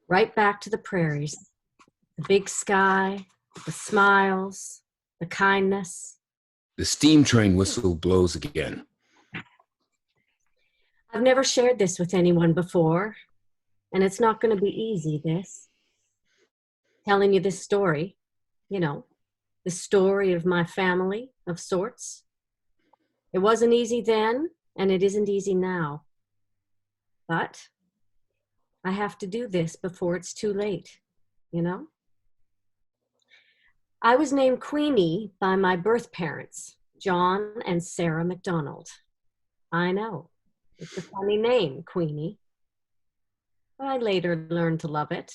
Right back to the prairies, the big sky, the smiles, the kindness. The steam train whistle blows again. I've never shared this with anyone before, and it's not going to be easy, this. Telling you this story, the story of my family of sorts. It wasn't easy then, and it isn't easy now. But I have to do this before it's too late, I was named Queenie by my birth parents, John and Sarah MacDonald. I know, it's a funny name, Queenie. But I later learned to love it.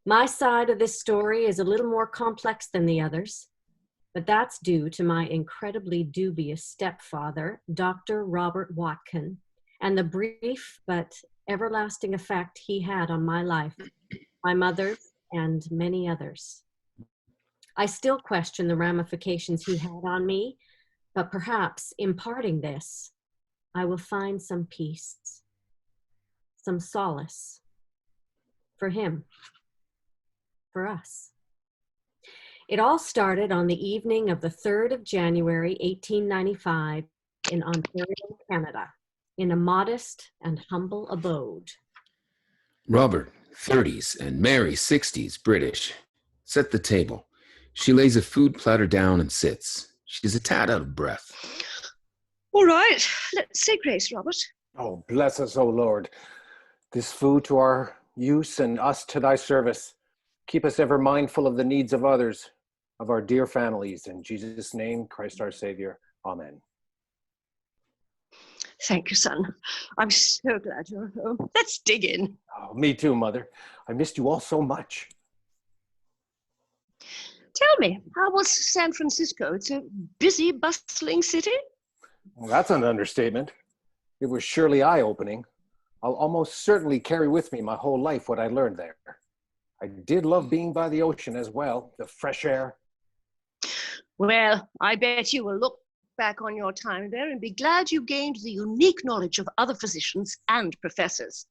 My side of this story is a little more complex than the others, but that's due to my incredibly dubious stepfather, Dr. Robert Watkin, and the brief but everlasting effect he had on my life, my mother's, and many others. I still question the ramifications he had on me, but perhaps imparting this, I will find some peace, some solace for him, for us. It all started on the evening of the 3rd of January, 1895, in Ontario, Canada, in a modest and humble abode. Robert, 30s, and Mary, 60s, British, set the table. She lays a food platter down and sits. She's a tad out of breath. All right, let's say grace, Robert. Oh, bless us, O Lord. This food to our use and us to thy service. Keep us ever mindful of the needs of others, of our dear families. In Jesus' name, Christ our Savior. Amen. Thank you, son. I'm so glad you're home. Let's dig in. Oh, me too, Mother. I missed you all so much. Tell me, how was San Francisco? It's a busy, bustling city? Well, that's an understatement. It was surely eye-opening. I'll almost certainly carry with me my whole life what I learned there. I did love being by the ocean as well, the fresh air. Well, I bet you will look back on your time there and be glad you gained the unique knowledge of other physicians and professors.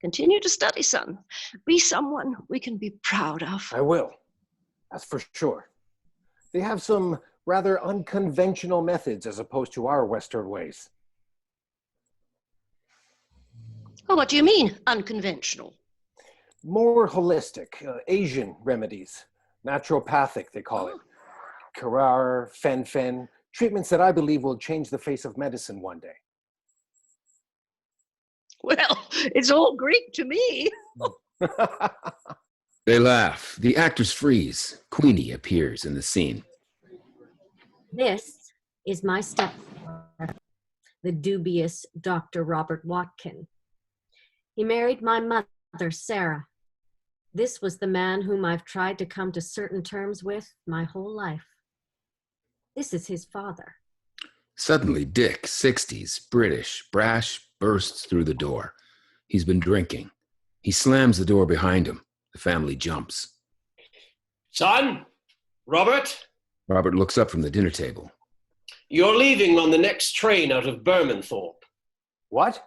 Continue to study, son. Be someone we can be proud of. I will. That's for sure. They have some rather unconventional methods as opposed to our Western ways. Oh, what do you mean, unconventional? More holistic, Asian remedies. Naturopathic, they call it. Karar, fen-phen, treatments that I believe will change the face of medicine one day. Well, it's all Greek to me. They laugh. The actors freeze. Queenie appears in the scene. This is my stepfather, the dubious Dr. Robert Watkin. He married my mother, Sarah. This was the man whom I've tried to come to certain terms with my whole life. This is his father. Suddenly, Dick, 60s, British, brash, bursts through the door. He's been drinking. He slams the door behind him. The family jumps. Son, Robert? Robert looks up from the dinner table. You're leaving on the next train out of Bermanthorpe. What?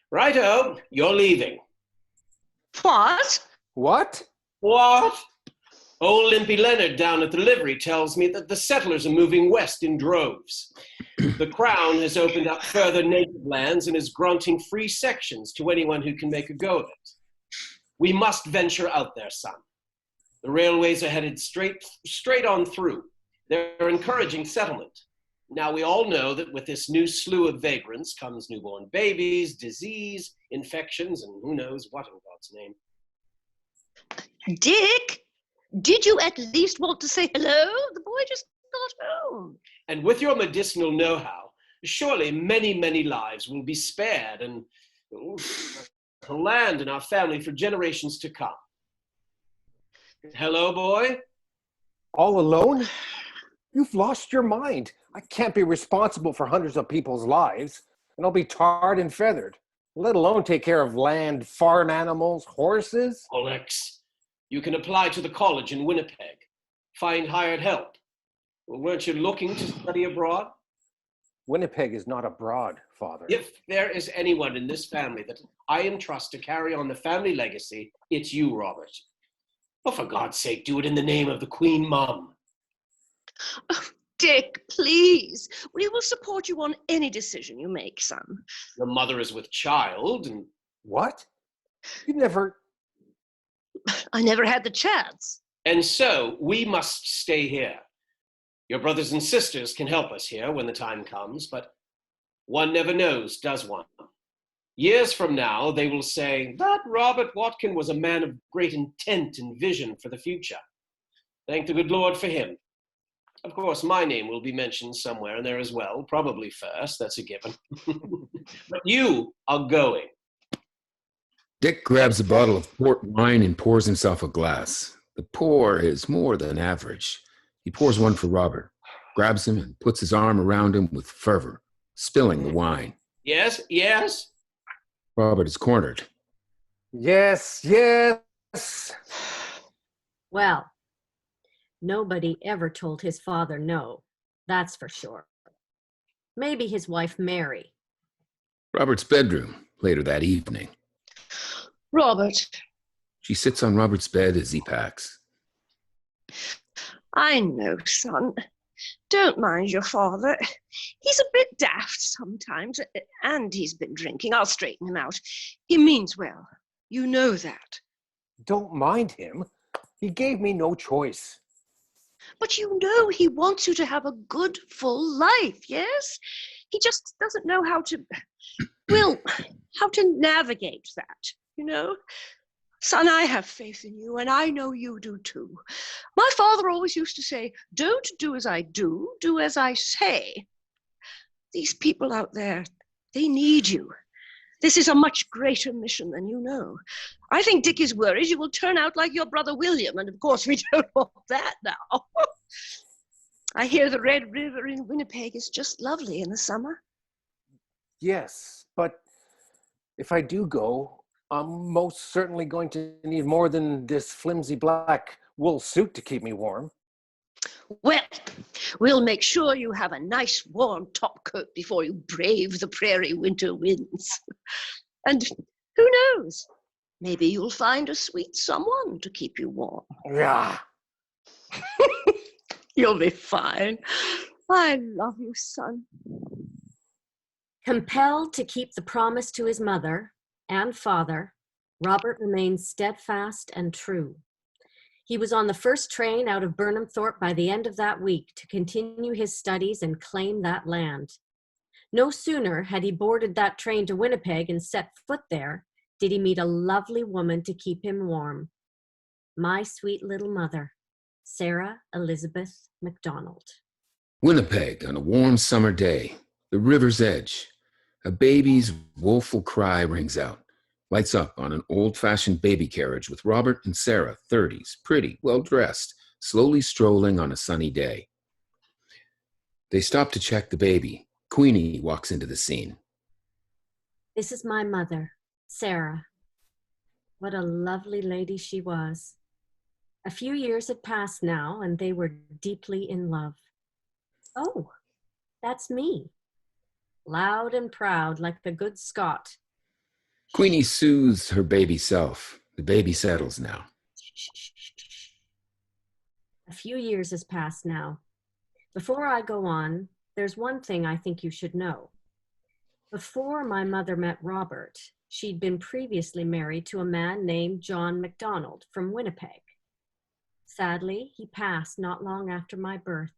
Righto, you're leaving. What? What? What? Old Limpy Leonard down at the livery tells me that the settlers are moving west in droves. The Crown has opened up further native lands and is granting free sections to anyone who can make a go of it. We must venture out there, son. The railways are headed straight on through. They're encouraging settlement. Now, we all know that with this new slew of vagrants comes newborn babies, disease, infections, and who knows what in God's name. Dick, did you at least want to say hello? The boy just got home. And with your medicinal know-how, surely many, many lives will be spared and to land in our family for generations to come. Hello, boy? All alone? You've lost your mind. I can't be responsible for hundreds of people's lives, and I'll be tarred and feathered, let alone take care of land, farm animals, horses. Alex, you can apply to the college in Winnipeg. Find hired help. Well, weren't you looking to study abroad? Winnipeg is not abroad, Father. If there is anyone in this family that I entrust to carry on the family legacy, it's you, Robert. Oh, for God's sake, do it in the name of the Queen Mum. Oh, Dick, please. We will support you on any decision you make, son. Your mother is with child, and What? You never... I never had the chance. so we must stay here. Your brothers and sisters can help us here when the time comes, but one never knows, does one? Years from now, they will say, that Robert Watkin was a man of great intent and vision for the future. Thank the good Lord for him. Of course, my name will be mentioned somewhere in there as well, probably first, that's a given. But you are going. Dick grabs a bottle of port wine and pours himself a glass. The pour is more than average. He pours one for Robert, grabs him, and puts his arm around him with fervor, spilling the wine. Yes, yes? Robert is cornered. Yes, yes. Well, nobody ever told his father no, that's for sure. Maybe his wife Mary. Robert's bedroom, later that evening. Robert, She sits on Robert's bed as he packs. I know, son. Don't mind your father. He's a bit daft sometimes, and he's been drinking. I'll straighten him out. He means well. You know that. Don't mind him. He gave me no choice. But you know he wants you to have a good, full life, yes? He just doesn't know how to, well, how to navigate that, you know? Son, I have faith in you, and I know you do too. My father always used to say, don't do as I do, do as I say. These people out there, they need you. This is a much greater mission than you know. I think Dick is worried you will turn out like your brother William, and of course we don't want that now. I hear the Red River in Winnipeg is just lovely in the summer. Yes, but if I do go, I'm most certainly going to need more than this flimsy black wool suit to keep me warm. Well, we'll make sure you have a nice warm top coat before you brave the prairie winter winds. And who knows? Maybe you'll find a sweet someone to keep you warm. Yeah. You'll be fine. I love you, son. Compelled to keep the promise to his mother and father, Robert remained steadfast and true. He was on the first train out of Burnhamthorpe by the end of that week to continue his studies and claim that land. No sooner had he boarded that train to Winnipeg and set foot there, did he meet a lovely woman to keep him warm. My sweet little mother, Sarah Elizabeth MacDonald. Winnipeg on a warm summer day, the river's edge. A baby's woeful cry rings out, lights up on an old-fashioned baby carriage with Robert and Sarah, 30s, pretty, well-dressed, slowly strolling on a sunny day. They stop to check the baby. Queenie walks into the scene. This is my mother, Sarah. What a lovely lady she was. A few years had passed now, and they were deeply in love. Oh, that's me. Loud and proud like the good Scot. Queenie soothes her baby self. The baby settles now. A few years has passed now. Before I go on, there's one thing I think you should know. Before my mother met Robert, she'd been previously married to a man named John MacDonald from Winnipeg. Sadly, he passed not long after my birth.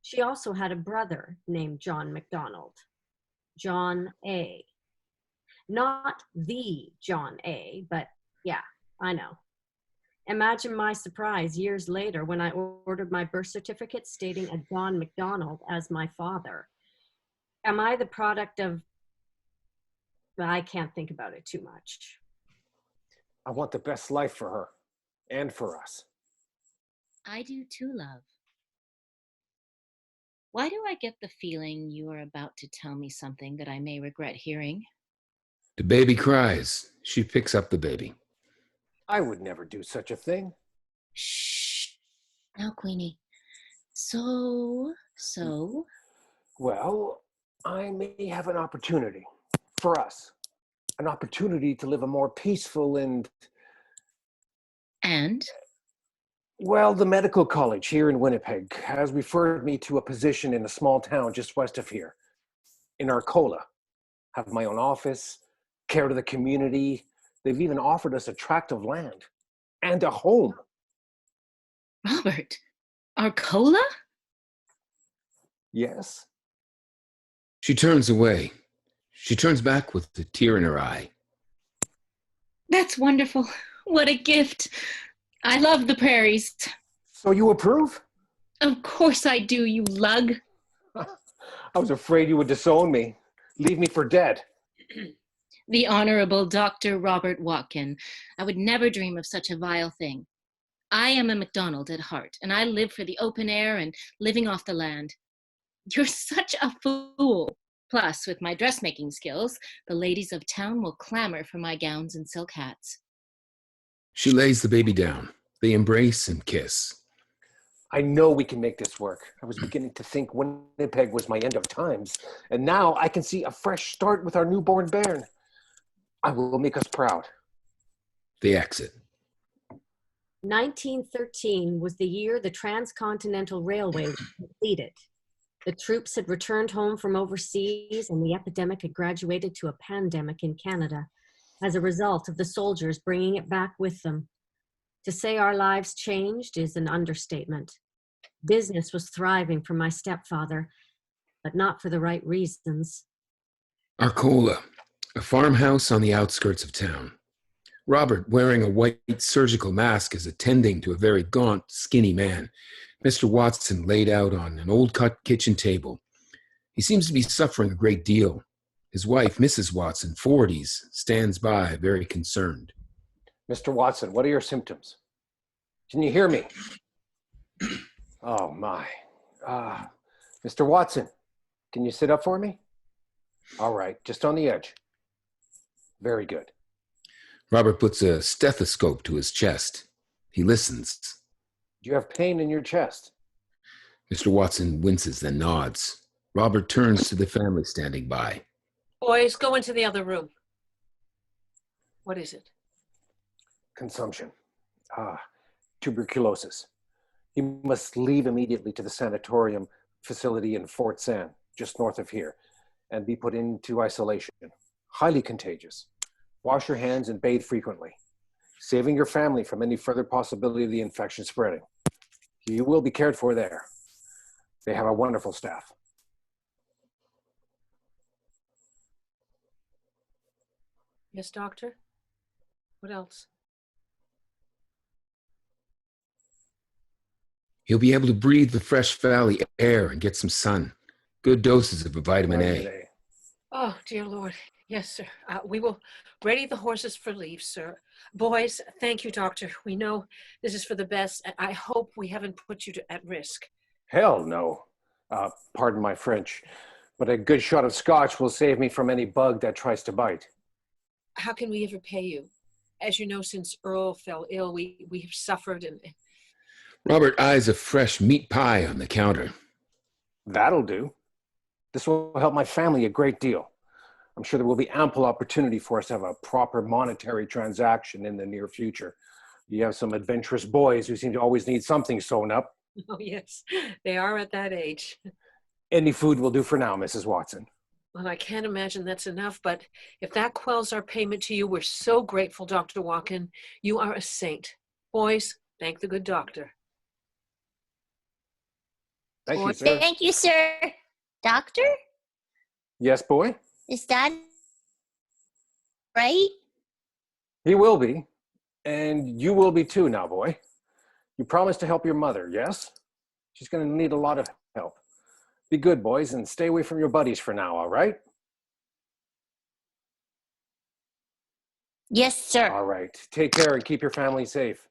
She also had a brother named John MacDonald, John A. Not the John A, but yeah, I know. Imagine my surprise years later when I ordered my birth certificate stating a John MacDonald as my father. Am I the product of... I can't think about it too much. I want the best life for her and for us. I do too, love. Why do I get the feeling you are about to tell me something that I may regret hearing? The baby cries. She picks up the baby. I would never do such a thing. Shh. Now, Queenie. So. Well, I may have an opportunity for us, an opportunity to live a more peaceful and, And well, the medical college here in Winnipeg has referred me to a position in a small town just west of here, in Arcola. Have my own office, care to the community. They've even offered us a tract of land and a home. Robert, Arcola? Yes. She turns away. She turns back with a tear in her eye. That's wonderful. What a gift. I love the prairies. So you approve? Of course I do, you lug. I was afraid you would disown me, leave me for dead. The Honorable Dr. Robert Watkin. I would never dream of such a vile thing. I am a MacDonald at heart, and I live for the open air and living off the land. You're such a fool. Plus, with my dressmaking skills, the ladies of town will clamor for my gowns and silk hats. She lays the baby down. They embrace and kiss. I know we can make this work. I was beginning to think Winnipeg was my end of times, and now I can see a fresh start with our newborn bairn. I will make us proud. They exit. 1913 was the year the Transcontinental Railway was completed. The troops had returned home from overseas, and the epidemic had graduated to a pandemic in Canada as a result of the soldiers bringing it back with them. To say our lives changed is an understatement. Business was thriving for my stepfather, but not for the right reasons. Arcola, a farmhouse on the outskirts of town. Robert, wearing a white surgical mask, is attending to a very gaunt, skinny man, Mr. Watson, laid out on an old-cut kitchen table. He seems to be suffering a great deal. His wife, Mrs. Watson, 40s, stands by, very concerned. Mr. Watson, what are your symptoms? Can you hear me? Oh, my. Mr. Watson, can you sit up for me? All right, just on the edge. Very good. Robert puts a stethoscope to his chest. He listens. Do you have pain in your chest? Mr. Watson winces, then nods. Robert turns to the family standing by. Boys, go into the other room. What is it? Consumption. Tuberculosis. You must leave immediately to the sanatorium facility in Fort San, just north of here, and be put into isolation. Highly contagious. Wash your hands and bathe frequently, saving your family from any further possibility of the infection spreading. You will be cared for there. They have a wonderful staff. Yes, doctor? What else? He'll be able to breathe the fresh valley air and get some sun. Good doses of vitamin A. Oh, dear Lord. Yes, sir. We will ready the horses for leave, sir. Boys, thank you, doctor. We know this is for the best, and I hope we haven't put you at risk. Hell no. Pardon my French, but a good shot of scotch will save me from any bug that tries to bite. How can we ever pay you? As you know, since Earl fell ill, we have suffered and... Robert eyes a fresh meat pie on the counter. That'll do. This will help my family a great deal. I'm sure there will be ample opportunity for us to have a proper monetary transaction in the near future. You have some adventurous boys who seem to always need something sewn up. Oh, yes, they are at that age. Any food will do for now, Mrs. Watson. Well, I can't imagine that's enough, but if that quells our payment to you, we're so grateful, Dr. Watkin. You are a saint. Boys, thank the good doctor. Thank you, sir. Thank you, sir. Doctor? Yes, boy? Is Dad right? He will be. And you will be too now, boy. You promised to help your mother, yes? She's going to need a lot of help. Be good, boys, and stay away from your buddies for now, all right? Yes, sir. All right. Take care and keep your family safe.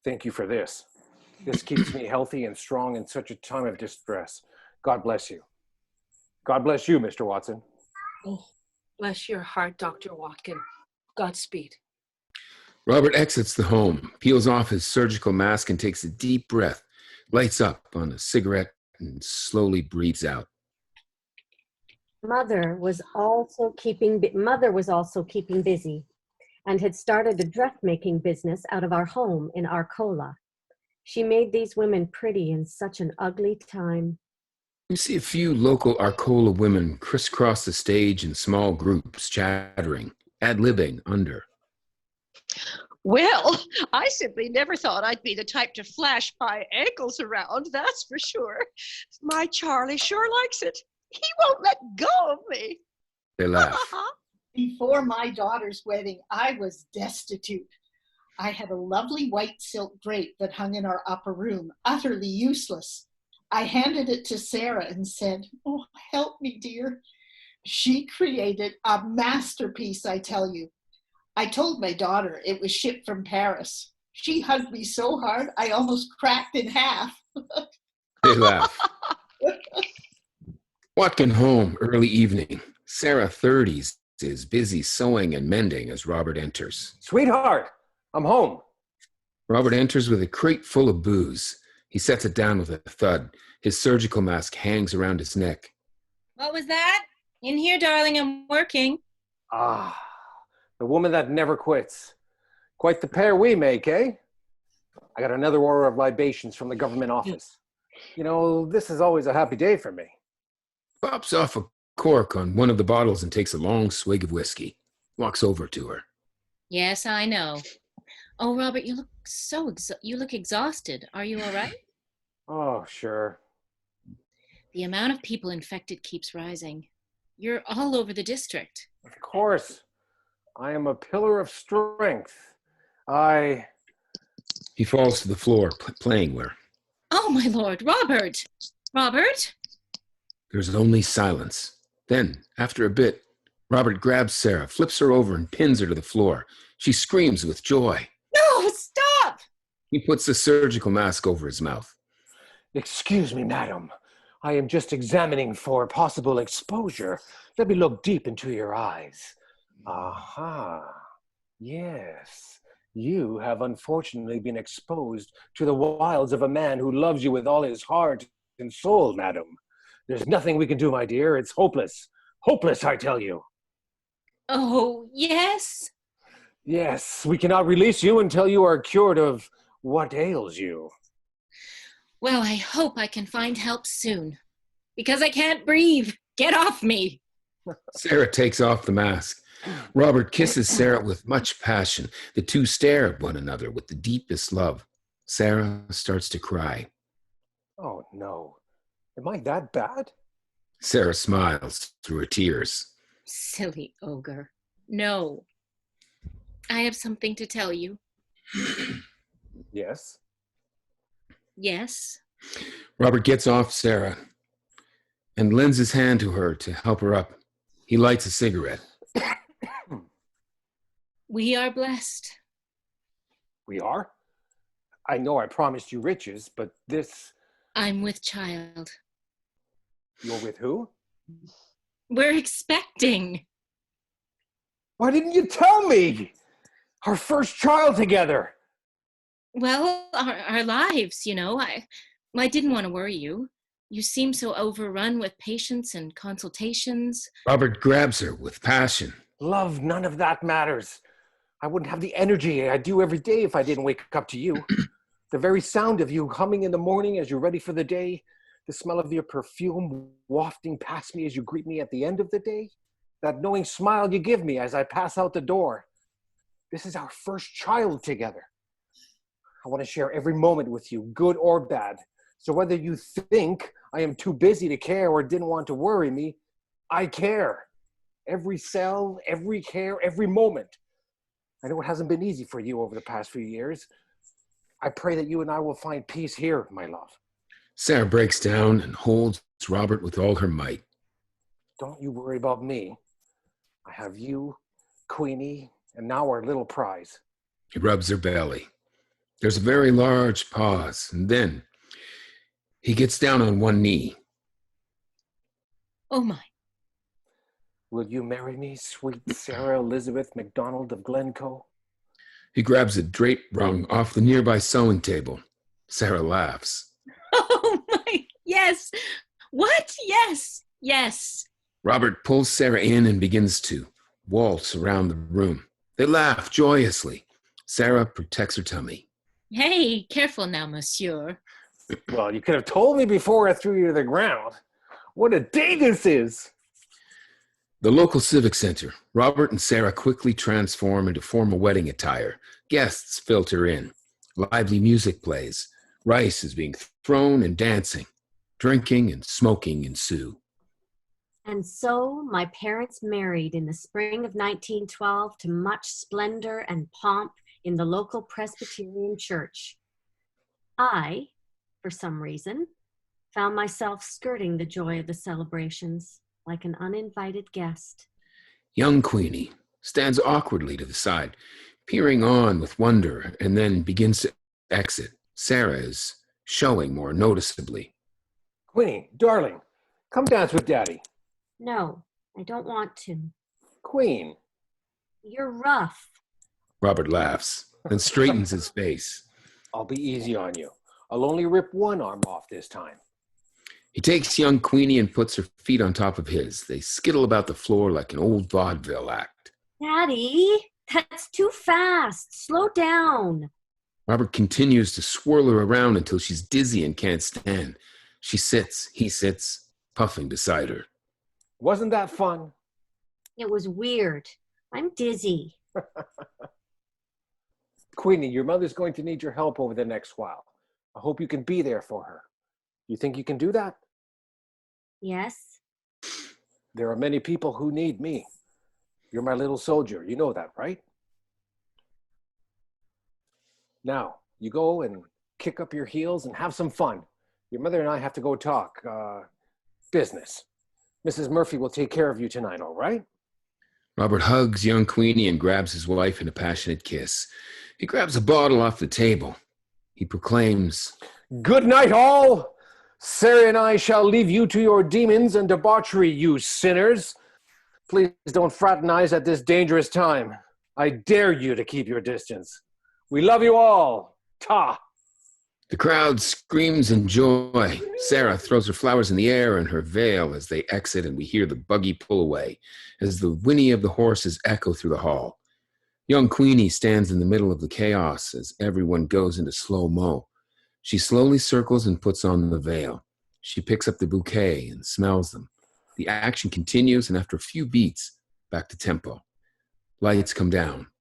Thank you for this. This keeps me healthy and strong in such a time of distress. God bless you. God bless you, Mr. Watson. Oh, bless your heart, Dr. Watkin. Godspeed. Robert exits the home, peels off his surgical mask and takes a deep breath, lights up on a cigarette and slowly breathes out. Mother was also keeping busy and had started a dressmaking business out of our home in Arcola. She made these women pretty in such an ugly time. You see a few local Arcola women crisscross the stage in small groups, chattering, ad-libbing under. Well, I simply never thought I'd be the type to flash my ankles around, that's for sure. My Charlie sure likes it. He won't let go of me. They laugh. Before my daughter's wedding, I was destitute. I had a lovely white silk drape that hung in our upper room, utterly useless. I handed it to Sarah and said, "Oh, help me, dear." She created a masterpiece, I tell you. I told my daughter it was shipped from Paris. She hugged me so hard, I almost cracked in half. They laugh. Watkin home, early evening. Sarah, 30s, is busy sewing and mending as Robert enters. Sweetheart, I'm home. Robert enters with a crate full of booze. He sets it down with a thud. His surgical mask hangs around his neck. What was that? In here, darling, I'm working. Ah, the woman that never quits. Quite the pair we make, eh? I got another order of libations from the government office. You know, this is always a happy day for me. Pops off a cork on one of the bottles and takes a long swig of whiskey. Walks over to her. Yes, I know. Oh, Robert, you look you look exhausted. Are you all right? Oh, sure. The amount of people infected keeps rising. You're all over the district. Of course. I am a pillar of strength. He falls to the floor, playing where. Oh, my lord, Robert! Robert? There's only silence. Then, after a bit, Robert grabs Sarah, flips her over, and pins her to the floor. She screams with joy. No, stop! He puts the surgical mask over his mouth. Excuse me, madam. I am just examining for possible exposure. Let me look deep into your eyes. Aha. Yes. You have unfortunately been exposed to the wiles of a man who loves you with all his heart and soul, madam. There's nothing we can do, my dear. It's hopeless. Hopeless, I tell you. Oh, yes? Yes, we cannot release you until you are cured of what ails you. Well, I hope I can find help soon. Because I can't breathe. Get off me. Sarah takes off the mask. Robert kisses Sarah with much passion. The two stare at one another with the deepest love. Sarah starts to cry. Oh, no. Am I that bad? Sarah smiles through her tears. Silly ogre. No. I have something to tell you. Yes. Yes. Robert gets off Sarah and lends his hand to her to help her up. He lights a cigarette. We are blessed. We are? I know I promised you riches, but this... I'm with child. You're with who? We're expecting. Why didn't you tell me? Our first child together. Well, our lives, you know. I didn't want to worry you. You seem so overrun with patients and consultations. Robert grabs her with passion. Love, none of that matters. I wouldn't have the energy I do every day if I didn't wake up to you. The very sound of you humming in the morning as you're ready for the day, the smell of your perfume wafting past me as you greet me at the end of the day, that knowing smile you give me as I pass out the door. This is our first child together. I want to share every moment with you, good or bad. So whether you think I am too busy to care or didn't want to worry me, I care. Every cell, every hair, every moment. I know it hasn't been easy for you over the past few years. I pray that you and I will find peace here, my love. Sarah breaks down and holds Robert with all her might. Don't you worry about me. I have you, Queenie, and now our little prize. He rubs her belly. There's a very large pause, and then he gets down on one knee. Oh, my. Will you marry me, sweet Sarah Elizabeth MacDonald of Glencoe? He grabs a drape rung off the nearby sewing table. Sarah laughs. Oh, my. Yes. What? Yes. Yes. Robert pulls Sarah in and begins to waltz around the room. They laugh joyously. Sarah protects her tummy. Hey, careful now, monsieur. Well, you could have told me before I threw you to the ground. What a day this is! The local civic center. Robert and Sarah quickly transform into formal wedding attire. Guests filter in. Lively music plays. Rice is being thrown and dancing. Drinking and smoking ensue. And so my parents married in the spring of 1912 to much splendor and pomp in the local Presbyterian church. I, for some reason, found myself skirting the joy of the celebrations like an uninvited guest. Young Queenie stands awkwardly to the side, peering on with wonder, and then begins to exit. Sarah is showing more noticeably. Queenie, darling, come dance with Daddy. No, I don't want to. Queen. You're rough. Robert laughs and straightens his face. I'll be easy on you. I'll only rip one arm off this time. He takes young Queenie and puts her feet on top of his. They skittle about the floor like an old vaudeville act. Daddy, that's too fast. Slow down. Robert continues to swirl her around until she's dizzy and can't stand. She sits, he sits, puffing beside her. Wasn't that fun? It was weird. I'm dizzy. Queenie, your mother's going to need your help over the next while. I hope you can be there for her. You think you can do that? Yes. There are many people who need me. You're my little soldier. You know that, right? Now, you go and kick up your heels and have some fun. Your mother and I have to go talk business. Mrs. Murphy will take care of you tonight, all right? Robert hugs young Queenie and grabs his wife in a passionate kiss. He grabs a bottle off the table. He proclaims, "Good night, all. Sarah and I shall leave you to your demons and debauchery, you sinners. Please don't fraternize at this dangerous time. I dare you to keep your distance. We love you all. Ta." The crowd screams in joy. Sarah throws her flowers in the air and her veil as they exit, and we hear the buggy pull away as the whinny of the horses echo through the hall. Young Queenie stands in the middle of the chaos as everyone goes into slow-mo. She slowly circles and puts on the veil. She picks up the bouquet and smells them. The action continues, and after a few beats, back to tempo. Lights come down.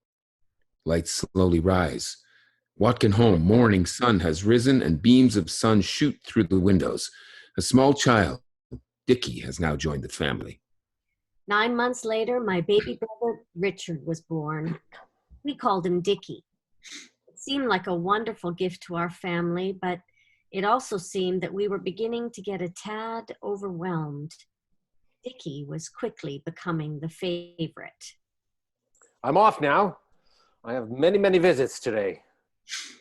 Lights slowly rise. Watkin home, morning sun has risen and beams of sun shoot through the windows. A small child, Dickie, has now joined the family. 9 months later, my baby brother Richard was born. We called him Dickie. It seemed like a wonderful gift to our family, but it also seemed that we were beginning to get a tad overwhelmed. Dickie was quickly becoming the favorite. I'm off now. I have many, many visits today.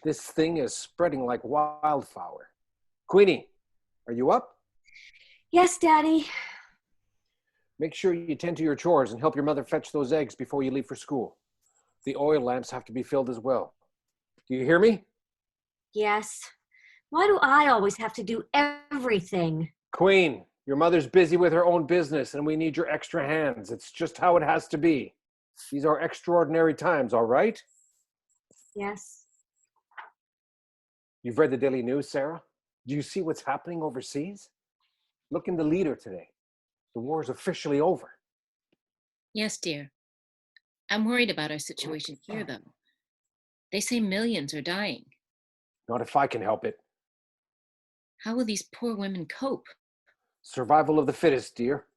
This thing is spreading like wildfire. Queenie, are you up? Yes, Daddy. Make sure you tend to your chores and help your mother fetch those eggs before you leave for school. The oil lamps have to be filled as well. Do you hear me? Yes. Why do I always have to do everything? Queen, your mother's busy with her own business and we need your extra hands. It's just how it has to be. These are extraordinary times, all right? Yes. You've read the daily news, Sarah? Do you see what's happening overseas? Look in the leader today. The war is officially over. Yes, dear. I'm worried about our situation here, though. They say millions are dying. Not if I can help it. How will these poor women cope? Survival of the fittest, dear.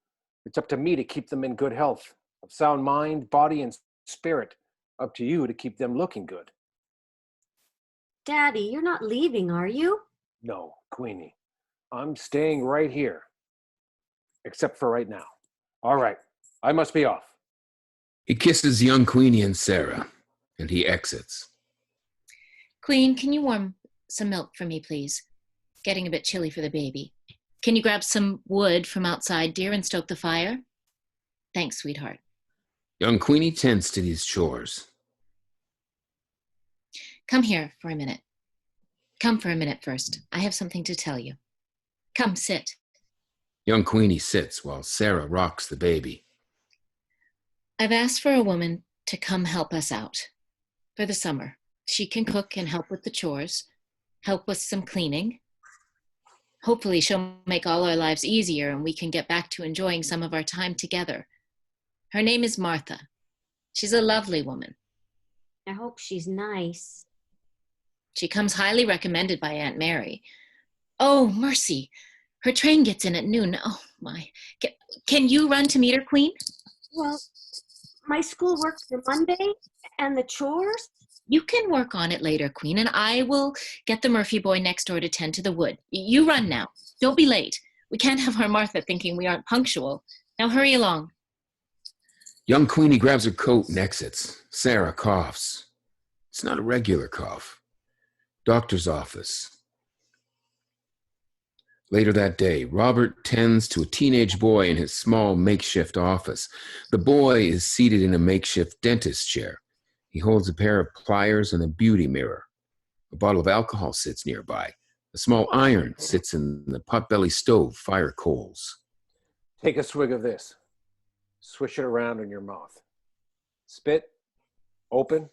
It's up to me to keep them in good health, of sound mind, body, and spirit. Up to you to keep them looking good. Daddy, you're not leaving, are you? No, Queenie. I'm staying right here. Except for right now. All right, I must be off. He kisses young Queenie and Sarah, and he exits. Queen, can you warm some milk for me, please? Getting a bit chilly for the baby. Can you grab some wood from outside, dear, and stoke the fire? Thanks, sweetheart. Young Queenie tends to these chores. Come here for a minute. Come for a minute first. I have something to tell you. Come, sit. Young Queenie sits while Sarah rocks the baby. I've asked for a woman to come help us out for the summer. She can cook and help with the chores, help with some cleaning. Hopefully she'll make all our lives easier and we can get back to enjoying some of our time together. Her name is Martha. She's a lovely woman. I hope she's nice. She comes highly recommended by Aunt Mary. Oh, mercy. Her train gets in at noon. Oh, my. Can you run to meet her, Queen? Well, my school works for Monday and the chores. You can work on it later, Queen, and I will get the Murphy boy next door to tend to the wood. You run now. Don't be late. We can't have our Martha thinking we aren't punctual. Now hurry along. Young Queenie grabs her coat and exits. Sarah coughs. It's not a regular cough. Doctor's office. Later that day, Robert tends to a teenage boy in his small makeshift office. The boy is seated in a makeshift dentist chair. He holds a pair of pliers and a beauty mirror. A bottle of alcohol sits nearby. A small iron sits in the potbelly stove, fire coals. Take a swig of this. Swish it around in your mouth. Spit. Open.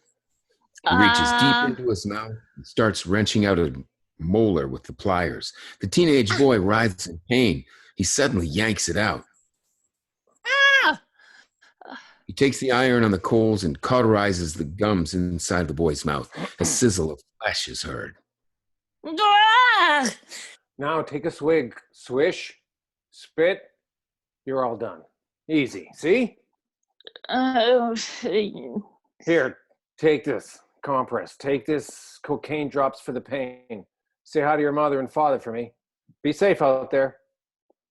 He reaches deep into his mouth and starts wrenching out a molar with the pliers. The teenage boy writhes in pain. He suddenly yanks it out. He takes the iron on the coals and cauterizes the gums inside the boy's mouth. A sizzle of flesh is heard. Now take a swig. Swish. Spit. You're all done. Easy. See? Here, take this compress. Take this cocaine drops for the pain. Say hi to your mother and father for me. Be safe out there.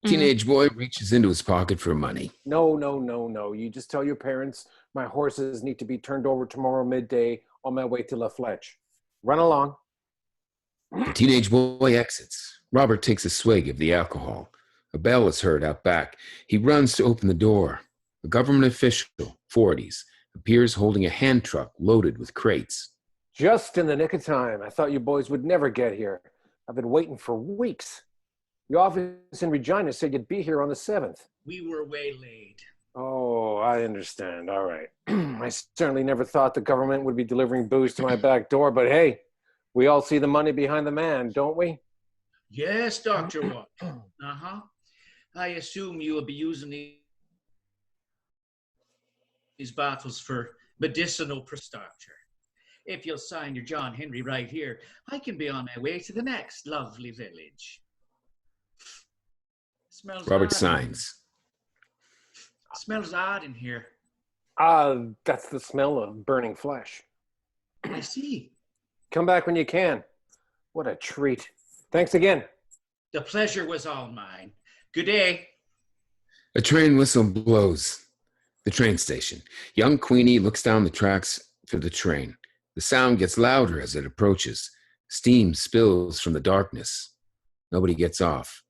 Teenage boy reaches into his pocket for money. No. You just tell your parents my horses need to be turned over tomorrow midday on my way to La Fletch. Run along. The teenage boy exits. Robert takes a swig of the alcohol. A bell is heard out back. He runs to open the door. A government official, 40s, appears holding a hand truck loaded with crates. Just in the nick of time. I thought you boys would never get here. I've been waiting for weeks. The office in Regina said you'd be here on the 7th. We were waylaid. Oh, I understand. All right. I certainly never thought the government would be delivering booze to my back door, but hey, we all see the money behind the man, don't we? Yes, Dr. Watkin. I assume you will be using these bottles for medicinal procedure. If you'll sign your John Henry right here, I can be on my way to the next lovely village. Smells Robert odd. signs. Smells odd in here. That's the smell of burning flesh. I see. Come back when you can. What a treat. Thanks again. The pleasure was all mine. Good day. A train whistle blows. The train station. Young Queenie looks down the tracks for the train. The sound gets louder as it approaches. Steam spills from the darkness. Nobody gets off.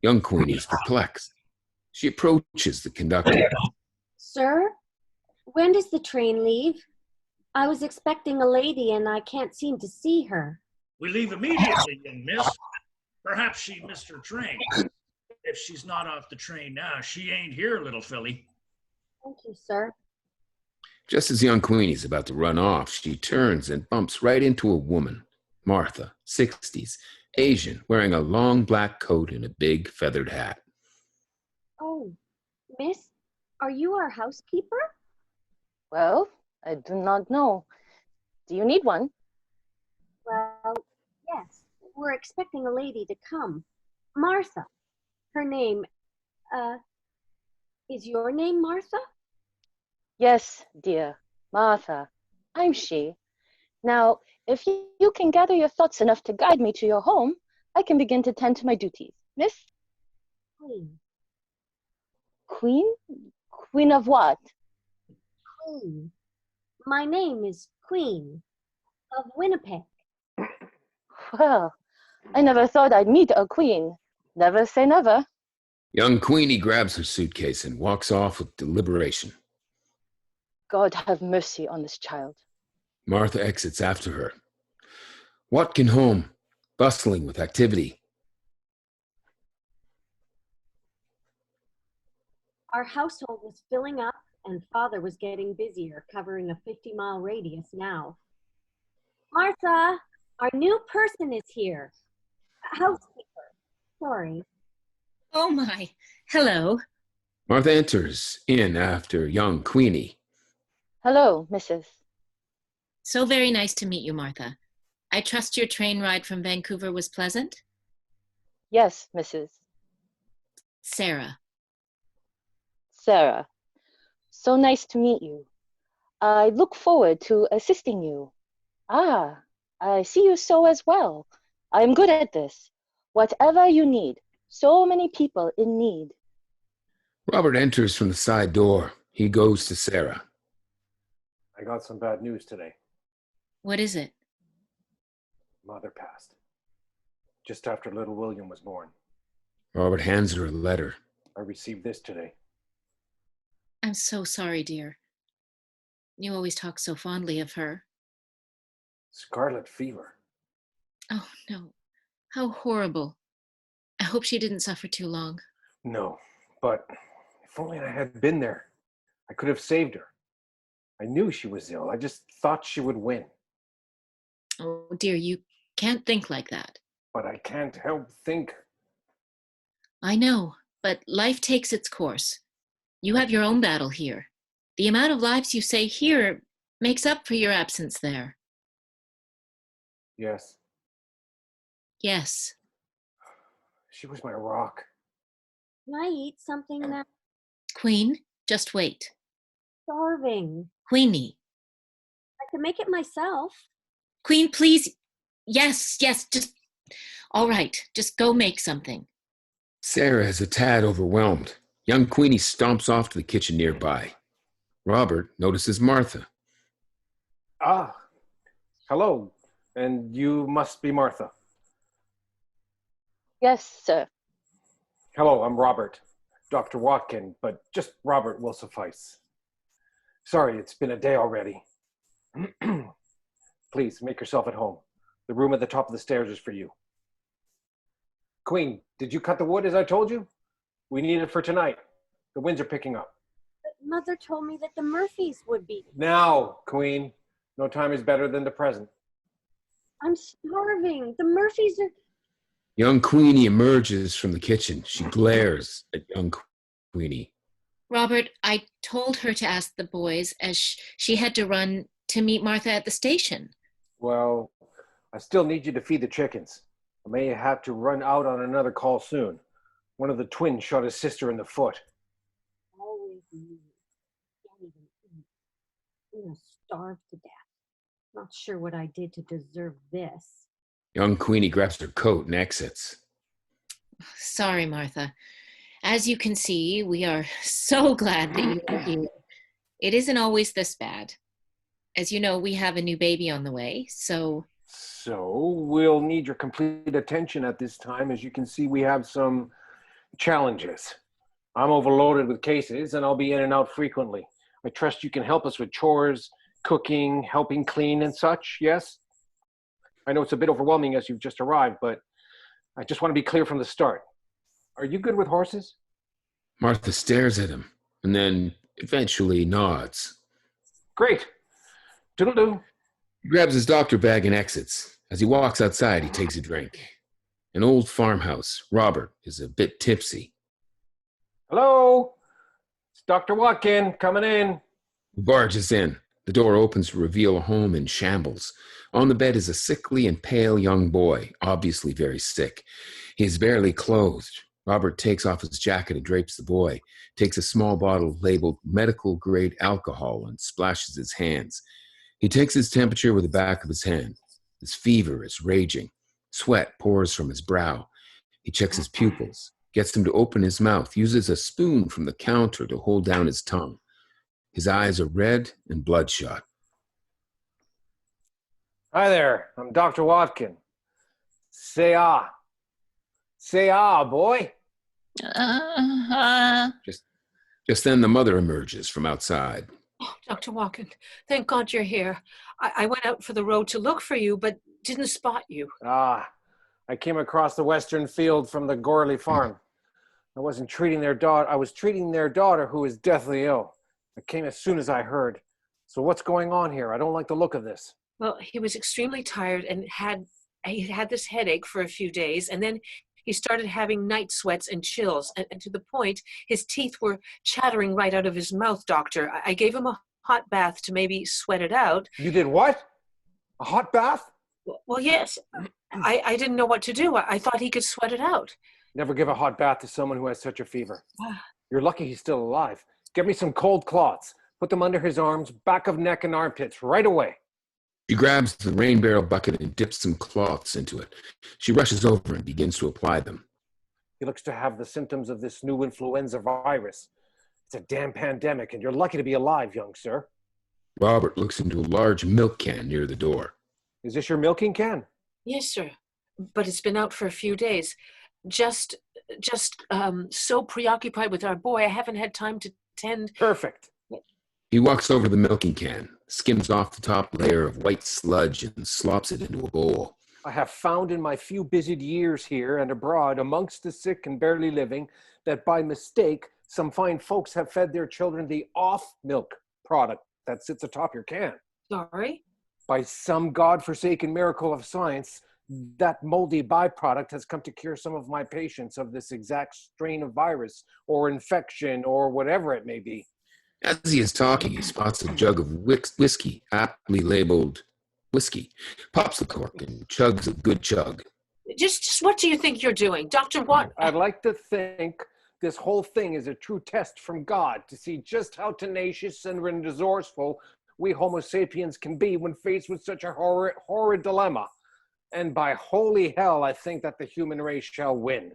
Young Queenie is perplexed. She approaches the conductor. Sir, when does the train leave? I was expecting a lady and I can't seem to see her. We leave immediately, young miss. Perhaps she missed her train. If she's not off the train now, she ain't here, little filly. Thank you, sir. Just as young Queenie's about to run off, she turns and bumps right into a woman. Martha, 60s, Asian, wearing a long black coat and a big feathered hat. Oh, miss, are you our housekeeper? Well, I do not know. Do you need one? Well, yes. We're expecting a lady to come. Martha. Her name, is your name Martha? Yes, dear. Martha. I'm she. Now, if you can gather your thoughts enough to guide me to your home, I can begin to tend to my duties. Miss? Queen. Queen? Queen of what? Queen. My name is Queen of Winnipeg. Well, I never thought I'd meet a queen. Never say never. Young Queenie grabs her suitcase and walks off with deliberation. God have mercy on this child. Martha exits after her. Watkin home, bustling with activity. Our household was filling up, and Father was getting busier, covering a 50-mile radius now. Martha, our new person is here. Housekeeper. Sorry. Oh my, hello. Martha enters in after young Queenie. Hello, Mrs. So very nice to meet you, Martha. I trust your train ride from Vancouver was pleasant? Yes, Mrs. Sarah. Sarah. So nice to meet you. I look forward to assisting you. Ah, I see you sew as well. I am good at this. Whatever you need. So many people in need. Robert enters from the side door. He goes to Sarah. I got some bad news today. What is it? Mother passed. Just after little William was born. Robert hands her a letter. I received this today. I'm so sorry, dear. You always talk so fondly of her. Scarlet fever. Oh, no. How horrible. I hope she didn't suffer too long. No, but if only I had been there, I could have saved her. I knew she was ill. I just thought she would win. Oh, dear, you can't think like that. But I can't help think. I know, but life takes its course. You have your own battle here. The amount of lives you save here makes up for your absence there. Yes. Yes. She was my rock. Can I eat something now? Queen, just wait. Starving. Queenie. I can make it myself. Queen, please. Yes, just. All right, just go make something. Sarah is a tad overwhelmed. Young Queenie stomps off to the kitchen nearby. Robert notices Martha. Ah, hello. And you must be Martha. Yes, sir. Hello, I'm Robert. Dr. Watkin, but just Robert will suffice. Sorry, it's been a day already. Please, make yourself at home. The room at the top of the stairs is for you. Queen, did you cut the wood as I told you? We need it for tonight. The winds are picking up. But Mother told me that the Murphys would be. Now, Queen. No time is better than the present. I'm starving. The Murphys are... Young Queenie emerges from the kitchen. She glares at young Queenie. Robert, I told her to ask the boys as she had to run to meet Martha at the station. Well, I still need you to feed the chickens. I may have to run out on another call soon. One of the twins shot his sister in the foot. Always me. Can't even eat. I'm gonna starve to death. Not sure what I did to deserve this. Young Queenie grabs her coat and exits. Sorry, Martha. As you can see, we are so glad that you are here. It isn't always this bad. As you know, we have a new baby on the way, so... So, we'll need your complete attention at this time. As you can see, we have some challenges. I'm overloaded with cases, and I'll be in and out frequently. I trust you can help us with chores, cooking, helping clean and such, yes? I know it's a bit overwhelming as you've just arrived, but I just want to be clear from the start. Are you good with horses? Martha stares at him and then eventually nods. Great. Doodle-doo. He grabs his doctor bag and exits. As he walks outside, he takes a drink. An old farmhouse. Robert is a bit tipsy. Hello? It's Dr. Watkin coming in. He barges in. The door opens to reveal a home in shambles. On the bed is a sickly and pale young boy, obviously very sick. He is barely clothed. Robert takes off his jacket and drapes the boy, takes a small bottle labeled medical-grade alcohol and splashes his hands. He takes his temperature with the back of his hand. His fever is raging. Sweat pours from his brow. He checks his pupils, gets him to open his mouth, uses a spoon from the counter to hold down his tongue. His eyes are red and bloodshot. Hi there, I'm Dr. Watkin. Say ah. Say ah, boy. Just then the mother emerges from outside. Oh, Dr. Watkin, thank God you're here. I went out for the road to look for you, but didn't spot you. Ah, I came across the western field from the Gorley farm. I wasn't treating their daughter. I was treating their daughter who is deathly ill. I came as soon as I heard. So what's going on here? I don't like the look of this. Well, he was extremely tired and he had this headache for a few days, and then he started having night sweats and chills, and to the point his teeth were chattering right out of his mouth, doctor. I gave him a hot bath to maybe sweat it out. You did what? A hot bath? Well, yes. I didn't know what to do. I thought he could sweat it out. Never give a hot bath to someone who has such a fever. You're lucky he's still alive. Get me some cold cloths. Put them under his arms, back of neck and armpits, right away. She grabs the rain barrel bucket and dips some cloths into it. She rushes over and begins to apply them. He looks to have the symptoms of this new influenza virus. It's a damn pandemic, and you're lucky to be alive, young sir. Robert looks into a large milk can near the door. Is this your milking can? Yes, sir. But it's been out for a few days. Just so preoccupied with our boy, I haven't had time to tend. Perfect. He walks over to the milking can, skims off the top layer of white sludge, and slops it into a bowl. I have found in my few busied years here and abroad amongst the sick and barely living that by mistake some fine folks have fed their children the off-milk product that sits atop your can. Sorry? By some godforsaken miracle of science, that moldy byproduct has come to cure some of my patients of this exact strain of virus or infection or whatever it may be. As he is talking, he spots a jug of whiskey, aptly labeled whiskey, pops the cork, and chugs a good chug. Just what do you think you're doing? Dr. Watt? I'd like to think this whole thing is a true test from God to see just how tenacious and resourceful we Homo sapiens can be when faced with such a horrid dilemma. And by holy hell, I think that the human race shall win.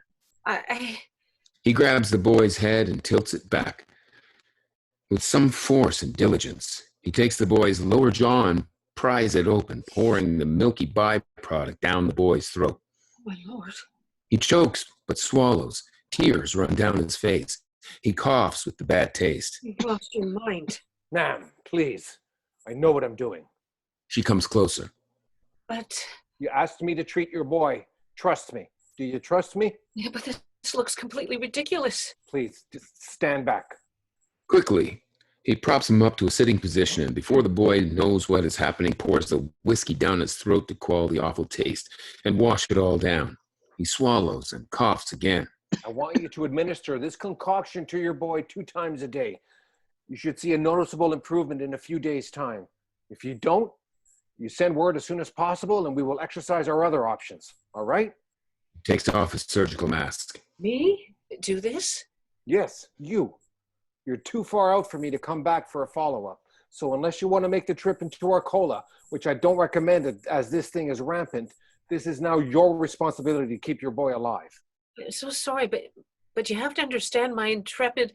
He grabs the boy's head and tilts it back. With some force and diligence, he takes the boy's lower jaw and pries it open, pouring the milky byproduct down the boy's throat. My Lord. He chokes, but swallows. Tears run down his face. He coughs with the bad taste. You've lost your mind. Ma'am, please. I know what I'm doing. She comes closer. But... You asked me to treat your boy. Trust me. Do you trust me? Yeah, but this looks completely ridiculous. Please, just stand back. Quickly, he props him up to a sitting position, and before the boy knows what is happening, pours the whiskey down his throat to quell the awful taste and wash it all down. He swallows and coughs again. I want you to administer this concoction to your boy 2 times a day. You should see a noticeable improvement in a few days' time. If you don't, you send word as soon as possible, and we will exercise our other options. All right? He takes off his surgical mask. Me? Do this? Yes, you. You're too far out for me to come back for a follow-up. So unless you want to make the trip into Arcola, which I don't recommend it as this thing is rampant, this is now your responsibility to keep your boy alive. I'm so sorry, but you have to understand my intrepid...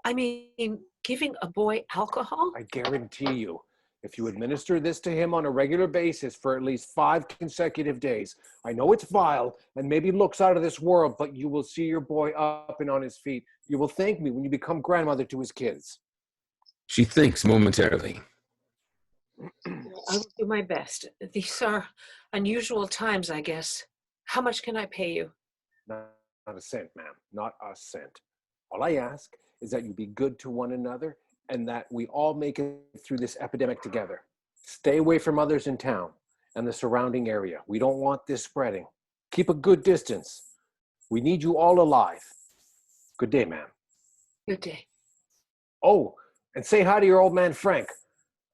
I mean, giving a boy alcohol? I guarantee you, if you administer this to him on a regular basis for at least 5 consecutive days, I know it's vile and maybe looks out of this world, but you will see your boy up and on his feet. You will thank me when you become grandmother to his kids. She thinks momentarily. I will do my best. These are unusual times, I guess. How much can I pay you? Not a cent, ma'am. Not a cent. All I ask is that you be good to one another and that we all make it through this epidemic together. Stay away from others in town and the surrounding area. We don't want this spreading. Keep a good distance. We need you all alive. Good day, ma'am. Good day. Oh, and say hi to your old man, Frank.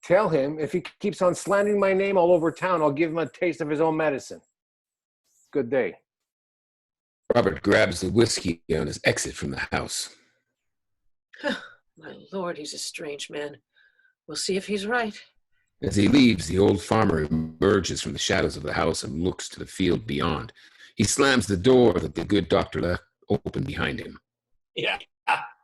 Tell him if he keeps on slandering my name all over town, I'll give him a taste of his own medicine. Good day. Robert grabs the whiskey on his exit from the house. My Lord, he's a strange man. We'll see if he's right. As he leaves, the old farmer emerges from the shadows of the house and looks to the field beyond. He slams the door that the good doctor left open behind him. Yeah,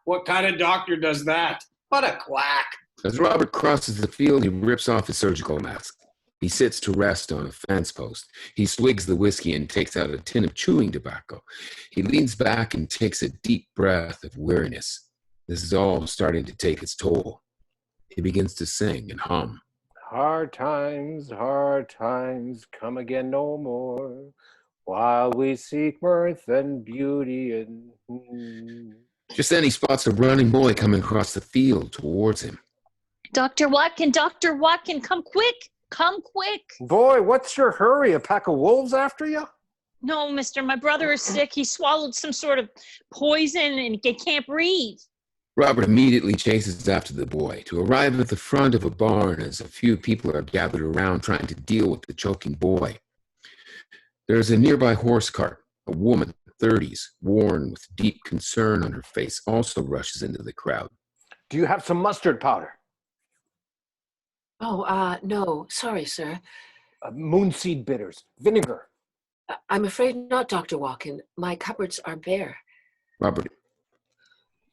what kind of doctor does that? What a quack. As Robert crosses the field, he rips off his surgical mask. He sits to rest on a fence post. He swigs the whiskey and takes out a tin of chewing tobacco. He leans back and takes a deep breath of weariness. This is all starting to take its toll. He begins to sing and hum. Hard times, come again no more. while we seek mirth and beauty and... Just then he spots a running boy coming across the field towards him. Dr. Watkin, come quick! Come quick! Boy, what's your hurry? A pack of wolves after you? No, mister, my brother is sick. He swallowed some sort of poison and he can't breathe. Robert immediately chases after the boy to arrive at the front of a barn as a few people are gathered around trying to deal with the choking boy. There's a nearby horse cart. A woman, 30s, worn with deep concern on her face, also rushes into the crowd. Do you have some mustard powder? Oh, no. Sorry, sir. Moonseed bitters. Vinegar. I'm afraid not, Dr. Watkin. My cupboards are bare. Robert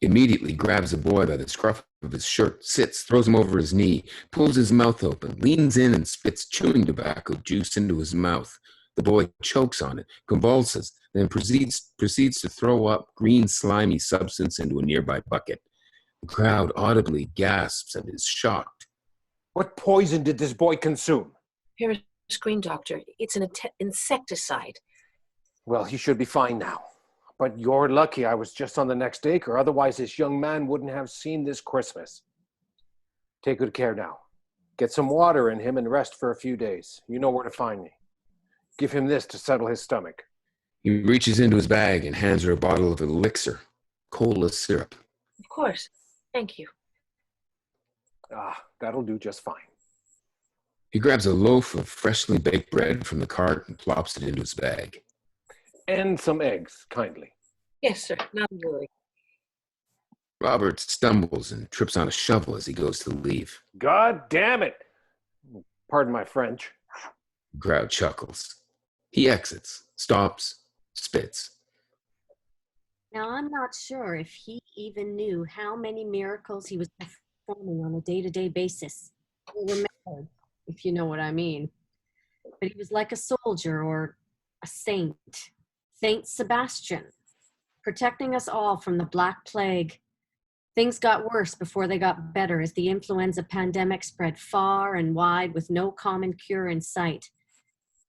immediately grabs the boy by the scruff of his shirt, sits, throws him over his knee, pulls his mouth open, leans in and spits chewing tobacco juice into his mouth. The boy chokes on it, convulses, then proceeds to throw up green slimy substance into a nearby bucket. The crowd audibly gasps and is shocked. What poison did this boy consume? Here is a screen, doctor. It's an insecticide. Well, he should be fine now. But you're lucky I was just on the next acre. Otherwise, this young man wouldn't have seen this Christmas. Take good care now. Get some water in him and rest for a few days. You know where to find me. Give him this to settle his stomach. He reaches into his bag and hands her a bottle of elixir, cola syrup. Of course. Thank you. That'll do just fine. He grabs a loaf of freshly baked bread from the cart and plops it into his bag. And some eggs, kindly. Yes, sir. Not a worry. Robert stumbles and trips on a shovel as he goes to leave. God damn it! Pardon my French. The crowd chuckles. He exits, stops, spits. Now, I'm not sure if he even knew how many miracles he was performing on a day-to-day basis. Or remembered, if you know what I mean. But he was like a soldier or a saint. Saint Sebastian, protecting us all from the Black Plague. Things got worse before they got better as the influenza pandemic spread far and wide with no common cure in sight.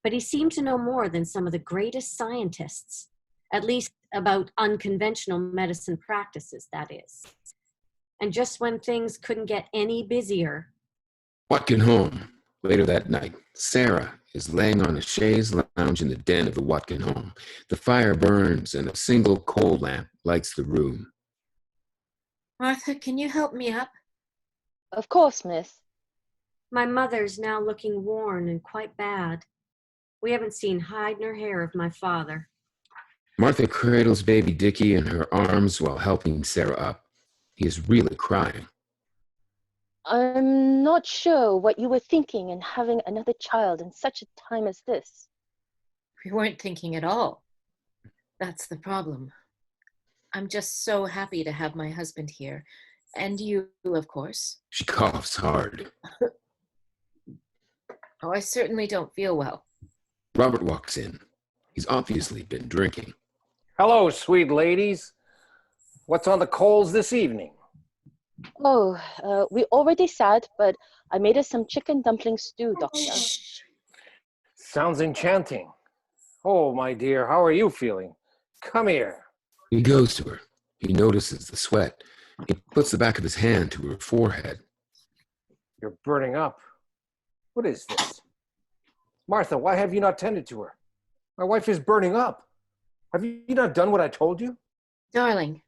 But he seemed to know more than some of the greatest scientists, at least about unconventional medicine practices, that is. And just when things couldn't get any busier. Watkin home. Later that night, Sarah is laying on a chaise lounge in the den of the Watkin home. The fire burns and a single coal lamp lights the room. Martha, can you help me up? Of course, miss. My mother's now looking worn and quite bad. We haven't seen hide nor hair of my father. Martha cradles baby Dickie in her arms while helping Sarah up. He is really crying. I'm not sure what you were thinking in having another child in such a time as this. We weren't thinking at all. That's the problem. I'm just so happy to have my husband here. And you, of course. She coughs hard. Oh, I certainly don't feel well. Robert walks in. He's obviously been drinking. Hello, sweet ladies. What's on the coals this evening? Oh, we already sat, but I made us some chicken dumpling stew, Doctor. Sounds enchanting. Oh, my dear, how are you feeling? Come here. He goes to her. He notices the sweat. He puts the back of his hand to her forehead. You're burning up. What is this? Martha, why have you not tended to her? My wife is burning up. Have you not done what I told you? Darling.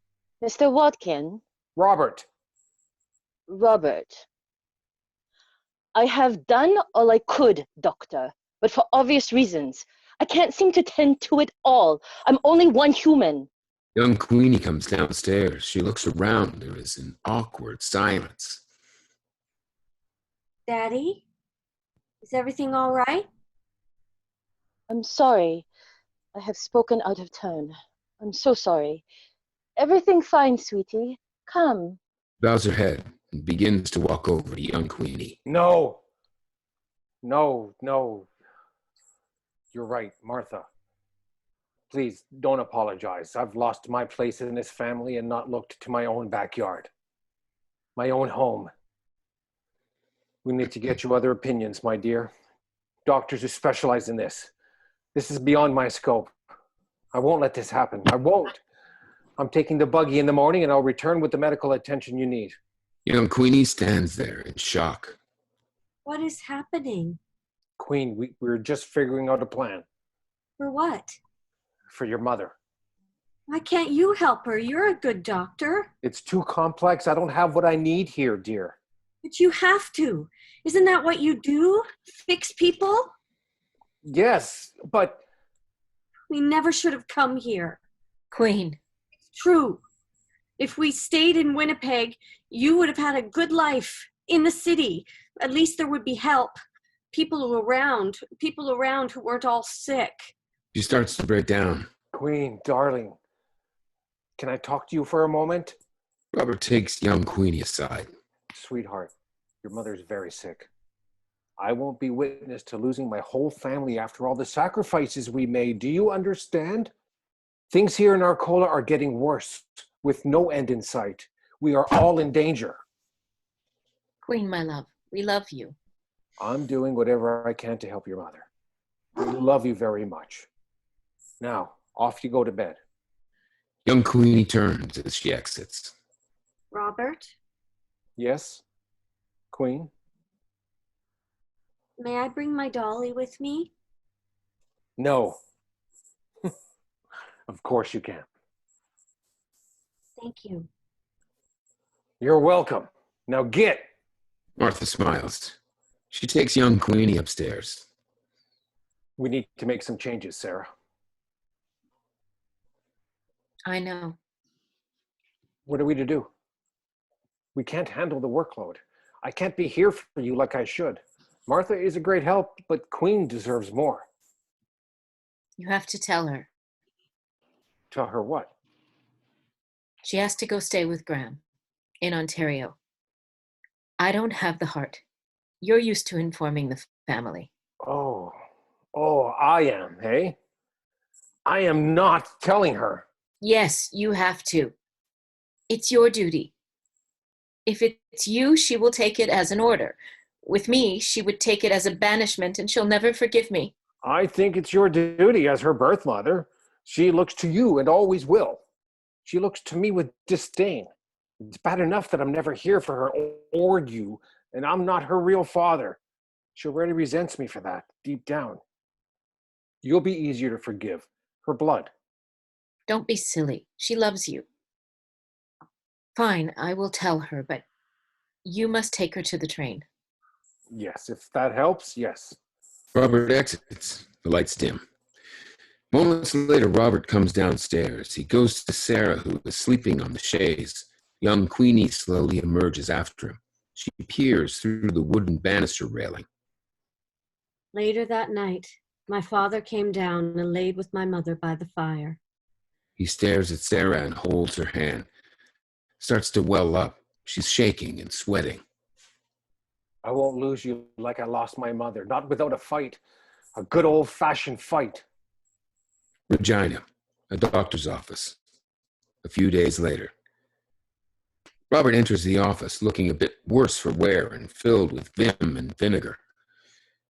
Mr. Watkin. Robert. I have done all I could, Doctor, but for obvious reasons. I can't seem to tend to it all. I'm only one human. Young Queenie comes downstairs. She looks around. There is an awkward silence. Daddy? Is everything all right? I'm sorry. I have spoken out of turn. I'm so sorry. Everything fine, sweetie. Come. Bows her head and begins to walk over to young Queenie. No. You're right, Martha. Please don't apologize. I've lost my place in this family and not looked to my own backyard, my own home. We need to get you other opinions, my dear. Doctors who specialize in this. This is beyond my scope. I won't let this happen. I won't. I'm taking the buggy in the morning and I'll return with the medical attention you need. Young Queenie stands there in shock. What is happening? Queen, we're just figuring out a plan. For what? For your mother. Why can't you help her? You're a good doctor. It's too complex. I don't have what I need here, dear. But you have to. Isn't that what you do? Fix people? Yes, but... We never should have come here. Queen. It's true. If we stayed in Winnipeg, you would have had a good life in the city. At least there would be help. People around who weren't all sick. She starts to break down. Queen, darling, can I talk to you for a moment? Robert takes young Queenie aside. Sweetheart, your mother's very sick. I won't be witness to losing my whole family after all the sacrifices we made. Do you understand? Things here in Arcola are getting worse, with no end in sight. We are all in danger. Queen, my love, we love you. I'm doing whatever I can to help your mother. We love you very much. Now, off you go to bed. Young Queenie turns as she exits. Robert, Yes, Queen? may I bring my dolly with me? No. Of course you can. Thank you. You're welcome. Now get. Martha smiles. She takes young Queenie upstairs. We need to make some changes, Sarah. I know. What are we to do? We can't handle the workload. I can't be here for you like I should. Martha is a great help, but Queen deserves more. You have to tell her. Tell her what? She has to go stay with Graham in Ontario. I don't have the heart. You're used to informing the family. Oh, I am, hey? I am not telling her. Yes, you have to. It's your duty. If it's you, she will take it as an order. With me, she would take it as a banishment and she'll never forgive me. I think it's your duty as her birth mother. She looks to you and always will. She looks to me with disdain. It's bad enough that I'm never here for her or you, and I'm not her real father. She already resents me for that, deep down. You'll be easier to forgive. Her blood. Don't be silly. She loves you. Fine, I will tell her, but you must take her to the train. Yes, if that helps, yes. Robert exits. The lights dim. Moments later, Robert comes downstairs. He goes to Sarah, who is sleeping on the chaise. Young Queenie slowly emerges after him. She peers through the wooden banister railing. Later that night, my father came down and laid with my mother by the fire. He stares at Sarah and holds her hand. Starts to well up. She's shaking and sweating. I won't lose you like I lost my mother, not without a fight. A good old-fashioned fight. Regina, a doctor's office. A few days later. Robert enters the office, looking a bit worse for wear and filled with vim and vinegar.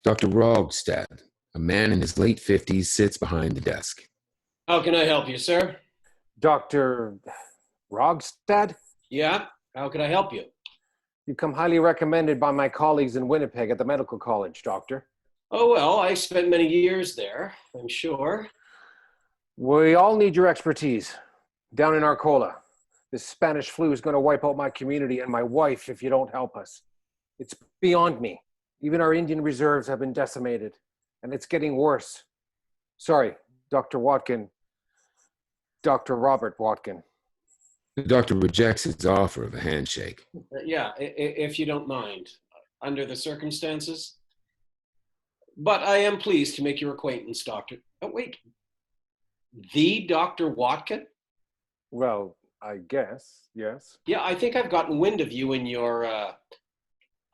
Dr. Rogstad, a man in his late 50s, sits behind the desk. How can I help you, sir? Dr. Rogstad? Yeah, how can I help you? You come highly recommended by my colleagues in Winnipeg at the medical college, Doctor. Oh, well, I spent many years there, I'm sure. We all need your expertise. Down in Arcola, this Spanish flu is going to wipe out my community and my wife if you don't help us. It's beyond me. Even our Indian reserves have been decimated, and it's getting worse. Sorry, Dr. Watkin. Dr. Robert Watkin. The doctor rejects his offer of a handshake. Yeah, if you don't mind, under the circumstances. But I am pleased to make your acquaintance, Doctor. Oh, wait. The Dr. Watkin? Well, I guess, yes. Yeah, I think I've gotten wind of you in your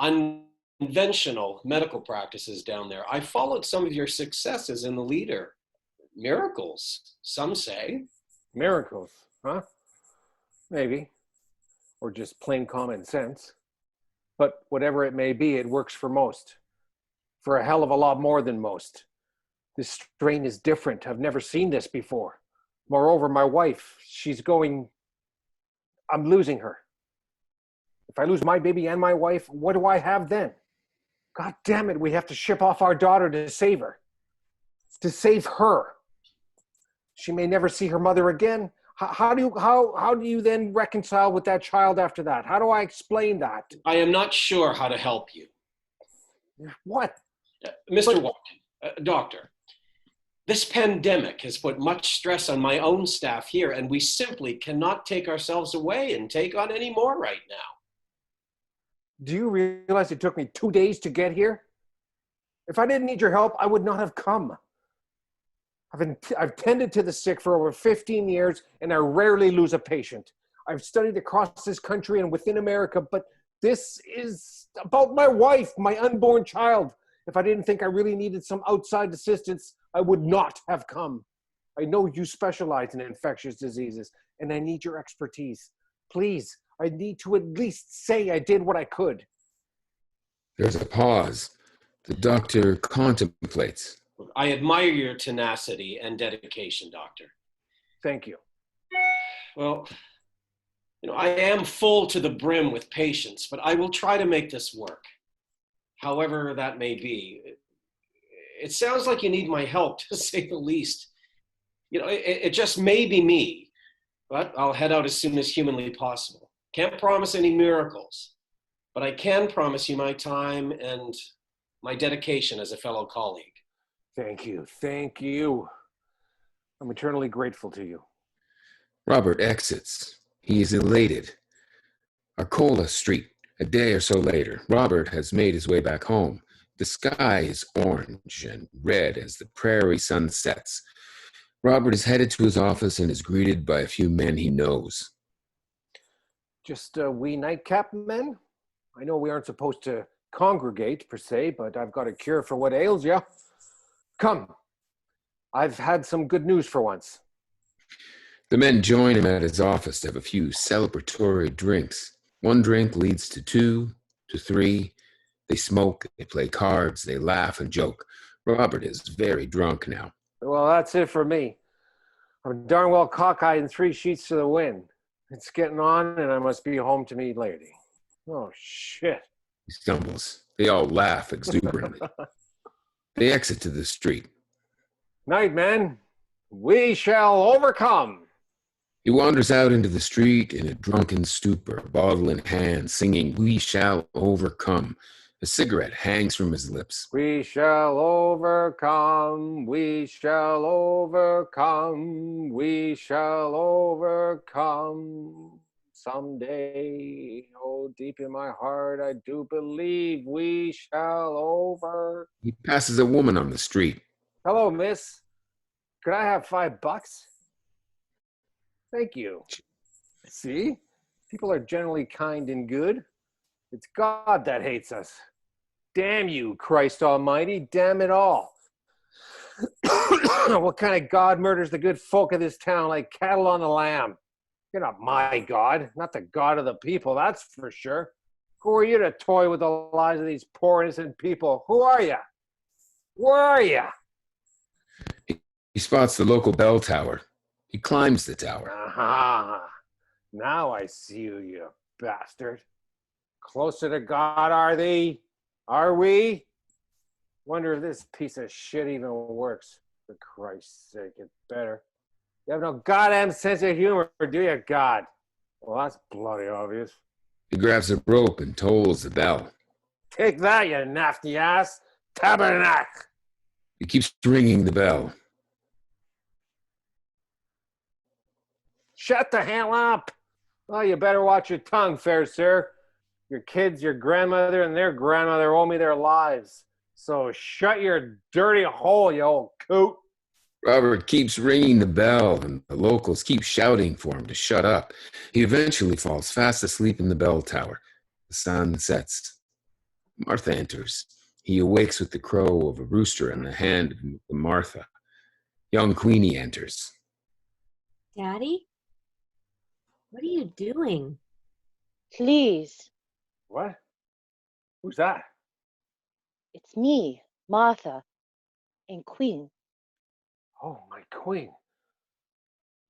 unconventional medical practices down there. I followed some of your successes in the leader. Miracles, some say. Miracles, huh? Maybe. Or just plain common sense. But whatever it may be, it works for most. For a hell of a lot more than most. This strain is different. I've never seen this before. Moreover, my wife, I'm losing her. If I lose my baby and my wife, what do I have then? God damn it, we have to ship off our daughter to save her. To save her. She may never see her mother again. How do you then reconcile with that child after that? How do I explain that? I am not sure how to help you. What? Mr. Watkin, doctor, this pandemic has put much stress on my own staff here, and we simply cannot take ourselves away and take on any more right now. Do you realize it took me 2 days to get here? If I didn't need your help, I would not have come. I've tended to the sick for over 15 years, and I rarely lose a patient. I've studied across this country and within America, but this is about my wife, my unborn child. If I didn't think I really needed some outside assistance, I would not have come. I know you specialize in infectious diseases, and I need your expertise. Please, I need to at least say I did what I could. There's a pause. The doctor contemplates. I admire your tenacity and dedication, doctor. Thank you. Well, I am full to the brim with patience, but I will try to make this work. However that may be. It sounds like you need my help, to say the least. It just may be me, but I'll head out as soon as humanly possible. Can't promise any miracles, but I can promise you my time and my dedication as a fellow colleague. Thank you. Thank you. I'm eternally grateful to you. Robert exits. He is elated. Arcola Street. A day or so later, Robert has made his way back home. The sky is orange and red as the prairie sun sets. Robert is headed to his office and is greeted by a few men he knows. Just we nightcap men? I know we aren't supposed to congregate per se, but I've got a cure for what ails you. Come, I've had some good news for once. The men join him at his office to have a few celebratory drinks. One drink leads to 2, to 3. They smoke, they play cards, they laugh and joke. Robert is very drunk now. Well, that's it for me. I'm darn well cockeyed and 3 sheets to the wind. It's getting on and I must be home to me lady. Oh, shit. He stumbles. They all laugh exuberantly. They exit to the street. Night, men. We shall overcome. He wanders out into the street in a drunken stupor, bottle in hand, singing, "We shall overcome." A cigarette hangs from his lips. We shall overcome. We shall overcome. We shall overcome. Someday, oh, deep in my heart, I do believe we shall over. He passes a woman on the street. Hello, miss. Could I have $5? Thank you. See? People are generally kind and good. It's God that hates us. Damn you, Christ Almighty. Damn it all. What kind of God murders the good folk of this town like cattle on the lamb? You're not my God, not the God of the people, that's for sure. Who are you to toy with the lives of these poor innocent people? Who are you? Where are you? He spots the local bell tower. He climbs the tower. Aha! Now I see you, you bastard. Closer to God are thee? Are we? Wonder if this piece of shit even works. For Christ's sake, it better. You have no goddamn sense of humor, do you, God? Well, that's bloody obvious. He grabs a rope and tolls the bell. Take that, you nasty ass. Tabernacle. He keeps ringing the bell. Shut the hell up. Well, you better watch your tongue, fair sir. Your kids, your grandmother, and their grandmother owe me their lives. So shut your dirty hole, you old coot. Robert keeps ringing the bell, and the locals keep shouting for him to shut up. He eventually falls fast asleep in the bell tower. The sun sets. Martha enters. He awakes with the crow of a rooster in the hand of Martha. Young Queenie enters. Daddy? What are you doing? Please. What? Who's that? It's me, Martha, and Queen. Oh, my queen.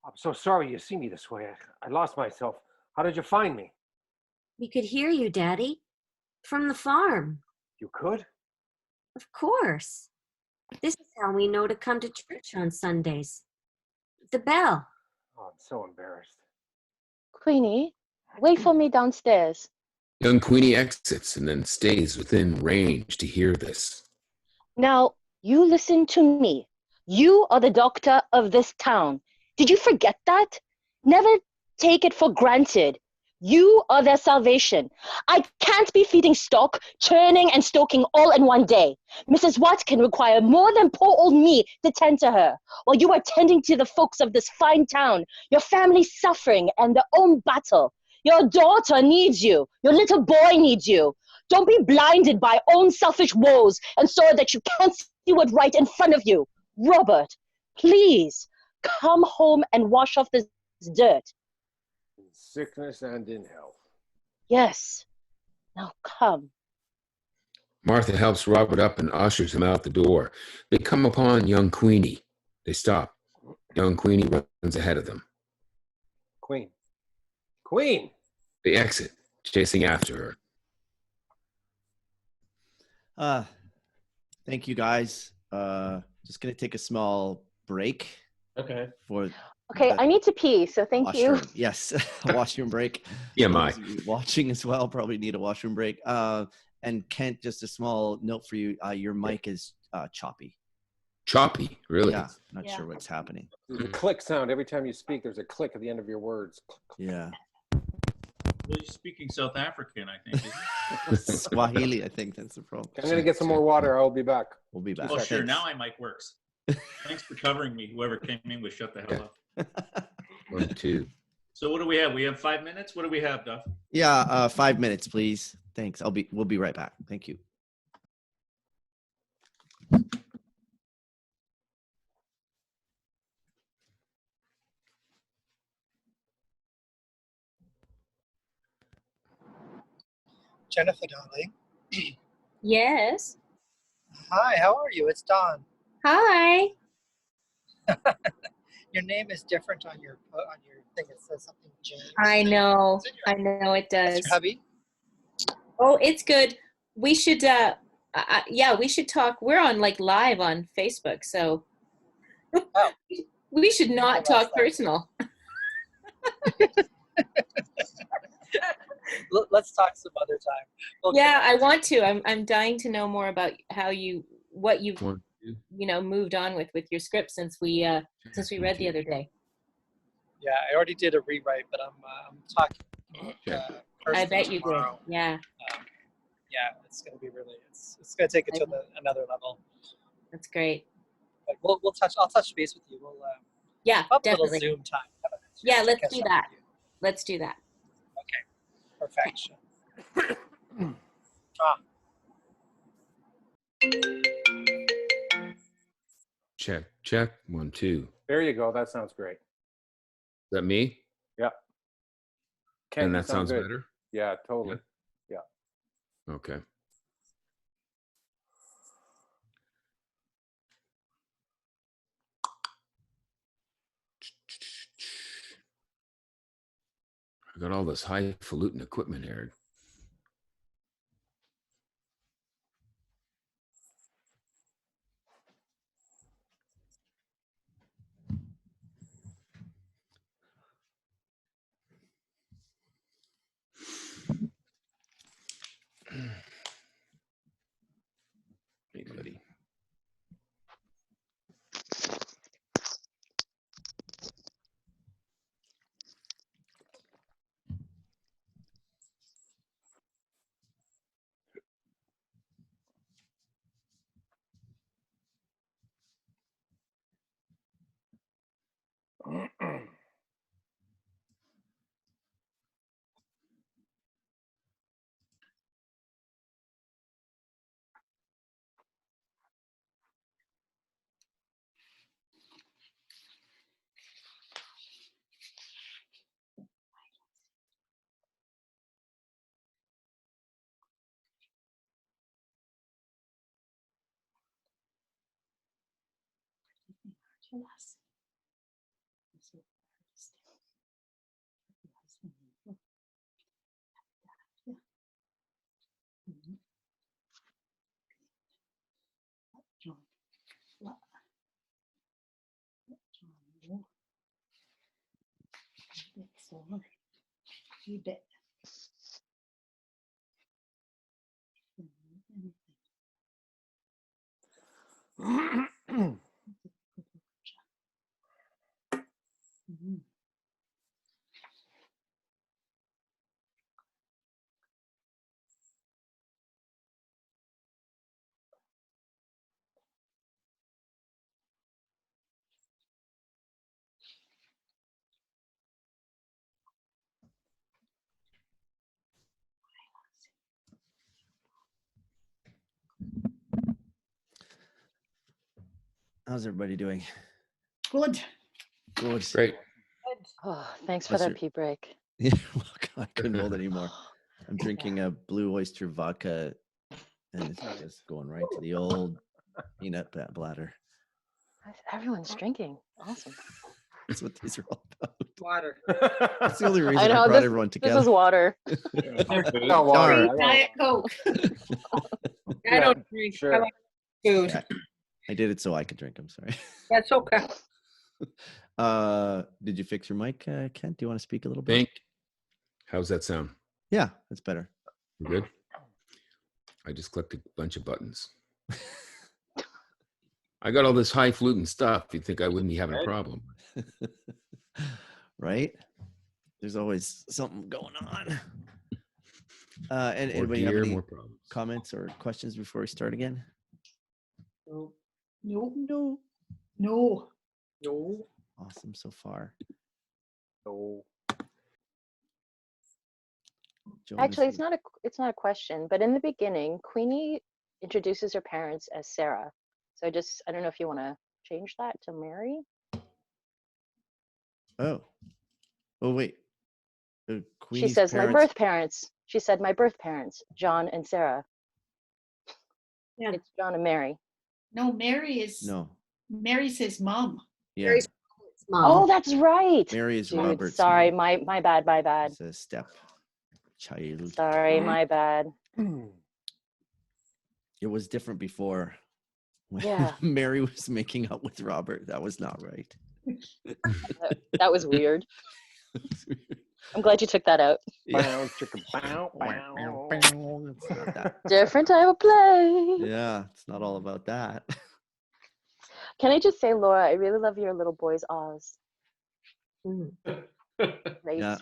I'm so sorry you see me this way. I lost myself. How did you find me? We could hear you, Daddy. From the farm. You could? Of course. This is how we know to come to church on Sundays. The bell. Oh, I'm so embarrassed. Queenie, wait for me downstairs. Young Queenie exits and then stays within range to hear this. Now, you listen to me. You are the doctor of this town. Did you forget that? Never take it for granted. You are their salvation. I can't be feeding stock, churning and stoking all in one day. Mrs. Watkin require more than poor old me to tend to her, while you are tending to the folks of this fine town, your family suffering and their own battle. Your daughter needs you. Your little boy needs you. Don't be blinded by own selfish woes and so that you can't see what's right in front of you. Robert, please, come home and wash off this dirt. In sickness and in health. Yes. Now come. Martha helps Robert up and ushers him out the door. They come upon young Queenie. They stop. Young Queenie runs ahead of them. Queen. Queen! They exit, chasing after her. Thank you, guys. Just gonna take a small break. Okay. For Okay, I need to pee, so thank you. Yes, a washroom break. TMI. Watching as well, probably need a washroom break. And Kent, just a small note for you. Your mic is choppy. Choppy, really? Yeah, not sure what's happening. There's a click sound every time you speak. There's a click at the end of your words. Yeah. Well, you're speaking South African, I think. Swahili, I think that's the problem. I'm going to get some more water. I'll be back. We'll be back. Oh, sure. Now my mic works. Thanks for covering me. Whoever came in with shut the hell up. 1, 2. So what do we have? We have 5 minutes? What do we have, Duff? Yeah, 5 minutes, please. Thanks. We'll be right back. Thank you. Jennifer, darling. Yes. Hi, how are you? It's Don. Hi. Your name is different on your thing. It says something James. I know. I know it does. That's your hubby? Oh, it's good. We should yeah, we should talk. We're on like live on Facebook, so we should not talk personal. Let's talk some other time. Okay. Yeah, I want to. I'm dying to know more about how what you've moved on with your script since we read the other day. Yeah, I already did a rewrite, but I'm talking. I bet you tomorrow. did. Yeah. Yeah, it's gonna be really. It's gonna take it to another level. That's great. But I'll touch base with you. We'll yeah, definitely. A little Zoom time. Yeah, let's do that. Let's do that. Okay. Perfection. Check. 1, 2. There you go. That sounds great. Is that me? Yeah. And that sounds better? Yeah, totally. Yeah. Okay. I got all this highfalutin equipment here. Hey, buddy. You bet. How's everybody doing? Good. Good. Great. Oh, thanks for What's that your- pee break. Yeah, well, I couldn't hold anymore. I'm drinking a Blue Oyster vodka, and it's just going right to the old peanut bladder. Everyone's drinking. Awesome. That's what these are all about. Water. That's the only reason I know I brought this. everyone This together. is water. Got water. Darn. Diet Coke. I don't drink. Sure. I like food. Yeah, I did it so I could drink. I'm sorry. That's okay. Did you fix your mic, Kent? Do you want to speak a little bit? Bink. How's that sound? Yeah, that's better. You good? I just clicked a bunch of buttons. I got all this highfalutin stuff. You'd think I wouldn't be having a problem. Right? There's always something going on. And More anybody have gear, any more problems. comments or questions before we start again? No. No. No. No. Awesome so far. No. Actually, it's not a question, but in the beginning, Queenie introduces her parents as Sarah. So I don't know if you want to change that to Mary. Oh wait. She Queenie's says my parents. birth parents. She said my birth parents, John and Sarah. Yeah. It's John and Mary. No, Mary is. No. Mary's his mom. Yeah. Mary's mom. Oh, that's right. Mary is Dude, Robert's sorry, mom. my bad. It's a step child. Sorry, my bad. It was different before. When Yeah. Mary was making out with Robert. That was not right. That was weird. I'm glad you took that out. Bow, chicka, bow, bow. It's not that. Different type of play. Yeah, it's not all about that. Can I just say, Laura, I really love your little boy's Oz. Great. Yeah.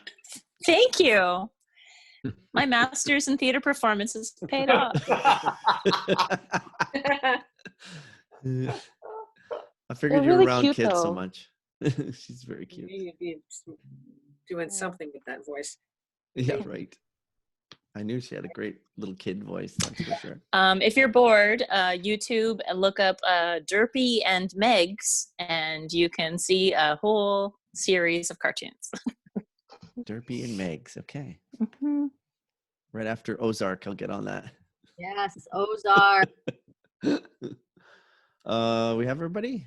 Thank you. My master's in theater performance has paid off. I figured They're you're really around cute, kids so though. much. She's very cute. You'd be doing something with that voice. Yeah, right. I knew she had a great little kid voice, that's for sure. If you're bored, YouTube, look up Derpy and Megs, and you can see a whole series of cartoons. Derpy and Megs, okay. Mm-hmm. Right after Ozark, I'll get on that. Yes, Ozark. We have everybody?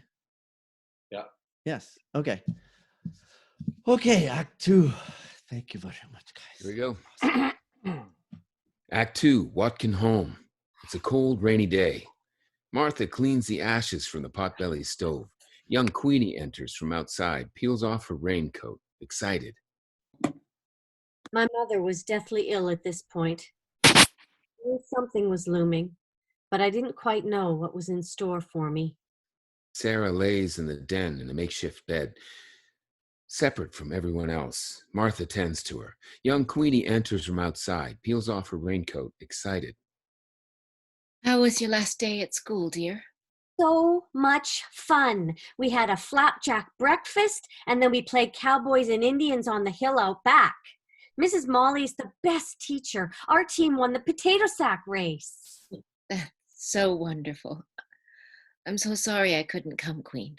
Yeah. Yes. Okay. Okay, Act 2. Thank you very much, guys. Here we go. Act 2, Watkin home. It's a cold, rainy day. Martha cleans the ashes from the potbelly stove. Young Queenie enters from outside, peels off her raincoat, excited. My mother was deathly ill at this point. I knew something was looming, but I didn't quite know what was in store for me. Sarah lays in the den in a makeshift bed, separate from everyone else. Martha tends to her. Young Queenie enters from outside, peels off her raincoat, excited. How was your last day at school, dear? So much fun. We had a flapjack breakfast, and then we played cowboys and Indians on the hill out back. Mrs. Molly's the best teacher. Our team won the potato sack race. That's so wonderful. I'm so sorry I couldn't come, Queen.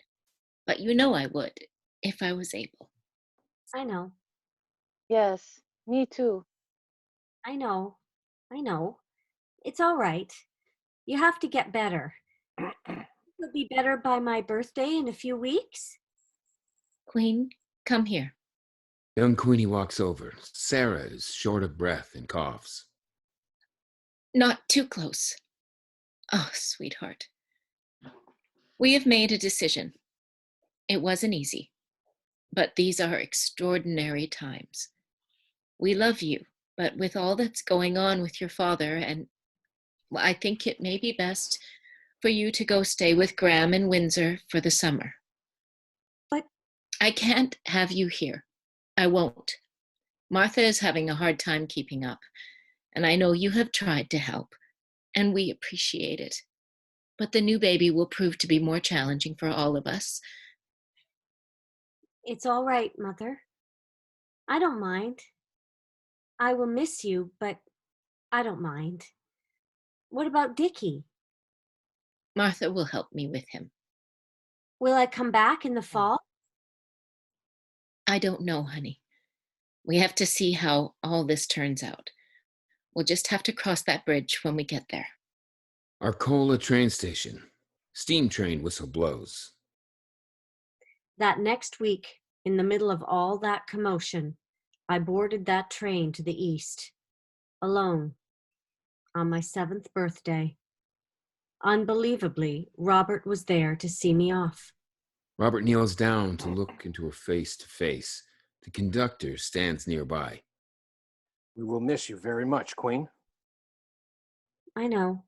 But you know I would, if I was able. I know. Yes, me too. I know. I know. It's all right. You have to get better. It'll be better by my birthday in a few weeks. Queen, come here. Young Queenie walks over. Sarah is short of breath and coughs. Not too close. Oh, sweetheart. We have made a decision. It wasn't easy, but these are extraordinary times. We love you, but with all that's going on with your father, and I think it may be best for you to go stay with Graham in Windsor for the summer. But I can't have you here. I won't. Martha is having a hard time keeping up, and I know you have tried to help, and we appreciate it. But the new baby will prove to be more challenging for all of us. it's all right, Mother. I don't mind. I will miss you, but I don't mind. What about Dickie? Martha will help me with him. Will I come back in the fall? I don't know, honey. We have to see how all this turns out. We'll just have to cross that bridge when we get there. Arcola train station. Steam train whistle blows. That next week, in the middle of all that commotion, I boarded that train to the east, alone, on my 7th birthday. Unbelievably, Robert was there to see me off. Robert kneels down to look into her face to face. The conductor stands nearby. We will miss you very much, Queen. I know.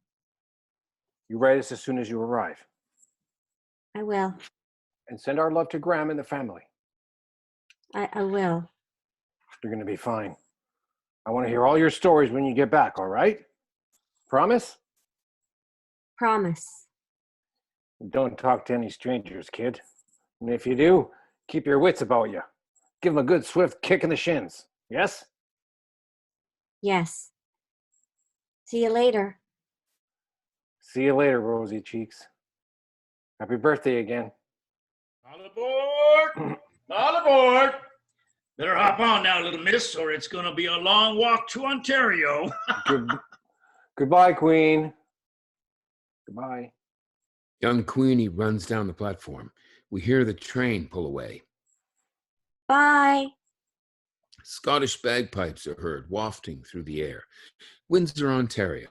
You write us as soon as you arrive. I will. And send our love to Graham and the family. I will. You're going to be fine. I want to hear all your stories when you get back, all right? Promise? Promise. Don't talk to any strangers, kid. And if you do, keep your wits about you. Give them a good swift kick in the shins. Yes? Yes. See you later. See you later, rosy cheeks. Happy birthday again. All aboard! All aboard! Better hop on now, little miss, or it's going to be a long walk to Ontario. Goodbye, Queen. Goodbye. Young Queenie runs down the platform. We hear the train pull away. Bye. Scottish bagpipes are heard wafting through the air. Windsor, Ontario.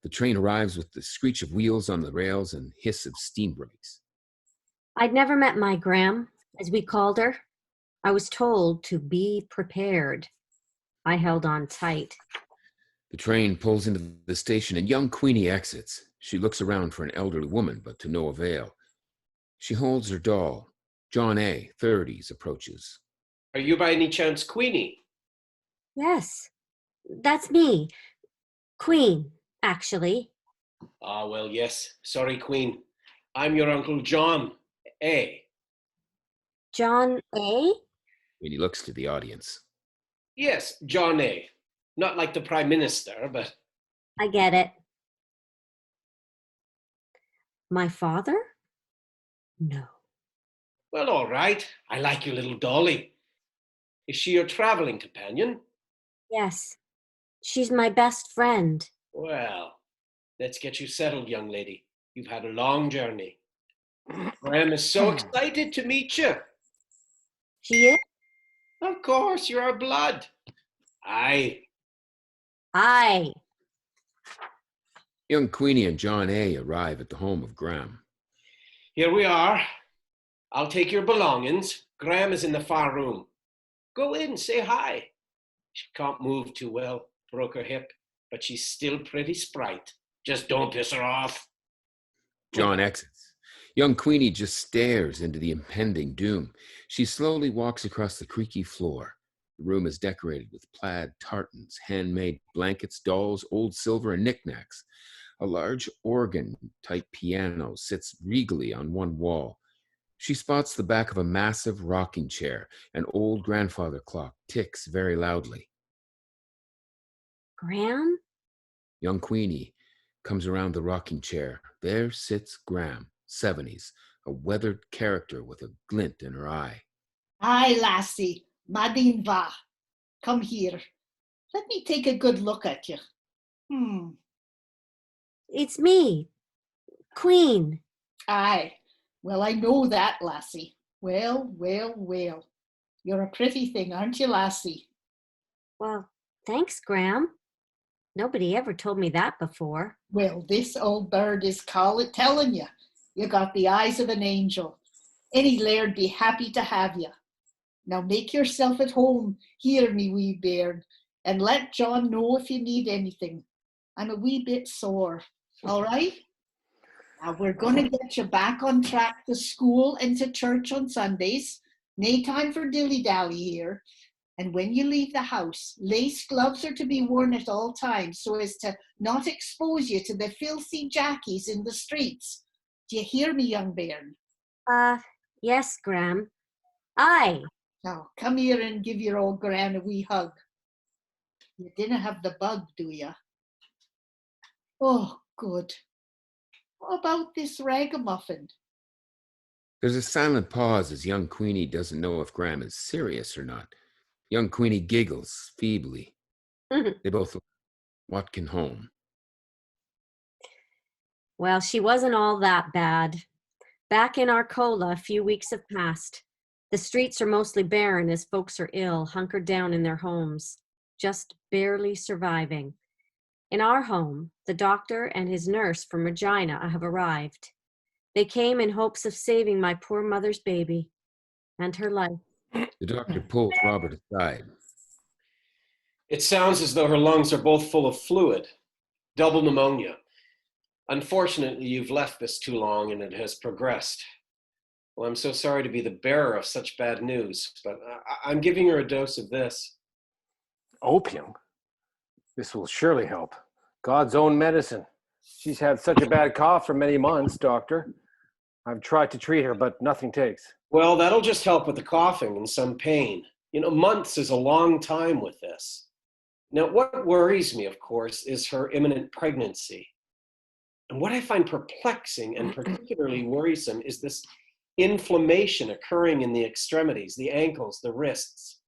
The train arrives with the screech of wheels on the rails and hiss of steam brakes. I'd never met my Gram, as we called her. I was told to be prepared. I held on tight. The train pulls into the station and young Queenie exits. She looks around for an elderly woman, but to no avail. She holds her doll. John A., 30s, approaches. Are you by any chance Queenie? Yes, that's me. Queen, actually. Ah, well, yes. Sorry, Queen. I'm your Uncle John A. John A.? Queenie looks to the audience. Yes, John A. Not like the Prime Minister, but... I get it. My father? No. Well, all right. I like your little dolly. Is she your traveling companion? Yes. She's my best friend. Well, let's get you settled, young lady. You've had a long journey. Graham is so excited to meet you. She is? Of course, you're our blood. Aye. Aye. Young Queenie and John A. arrive at the home of Graham. Here we are. I'll take your belongings. Graham is in the far room. Go in, say hi. She can't move too well, broke her hip, but she's still pretty sprite. Just don't piss her off. John exits. Young Queenie just stares into the impending doom. She slowly walks across the creaky floor. The room is decorated with plaid tartans, handmade blankets, dolls, old silver, and knickknacks. A large organ-type piano sits regally on one wall. She spots the back of a massive rocking chair. An old grandfather clock ticks very loudly. Graham? Young Queenie comes around the rocking chair. There sits Graham, 70s, a weathered character with a glint in her eye. Aye, lassie, Madin va. Come here. Let me take a good look at you. It's me, Queen. Aye, well, I know that, lassie. Well, well, well. You're a pretty thing, aren't you, lassie? Well, thanks, Graham. Nobody ever told me that before. Well, this old bird is telling you. You got the eyes of an angel. Any laird be happy to have you. Now make yourself at home, hear me, wee bairn, and let John know if you need anything. I'm a wee bit sore, all right? Now we're going to get you back on track to school and to church on Sundays. No time for dilly-dally here. And when you leave the house, lace gloves are to be worn at all times so as to not expose you to the filthy jackies in the streets. Do you hear me, young bairn? Yes, Graham. Aye. Now, come here and give your old gran a wee hug. You didn't have the bug, do you? Oh, good. What about this ragamuffin? There's a silent pause as young Queenie doesn't know if Graham is serious or not. Young Queenie giggles feebly. They both look Watkin home. Well, she wasn't all that bad. Back in Arcola, a few weeks have passed. The streets are mostly barren as folks are ill, hunkered down in their homes, just barely surviving. In our home, the doctor and his nurse from Regina have arrived. They came in hopes of saving my poor mother's baby and her life. The doctor pulls Robert aside. It sounds as though her lungs are both full of fluid, double pneumonia. Unfortunately, you've left this too long and it has progressed. Well, I'm so sorry to be the bearer of such bad news, but I'm giving her a dose of this. Opium? This will surely help. God's own medicine. She's had such a bad cough for many months, doctor. I've tried to treat her, but nothing takes. Well, that'll just help with the coughing and some pain. You know, months is a long time with this. Now, what worries me, of course, is her imminent pregnancy. And what I find perplexing and particularly worrisome is this inflammation occurring in the extremities, the ankles, the wrists.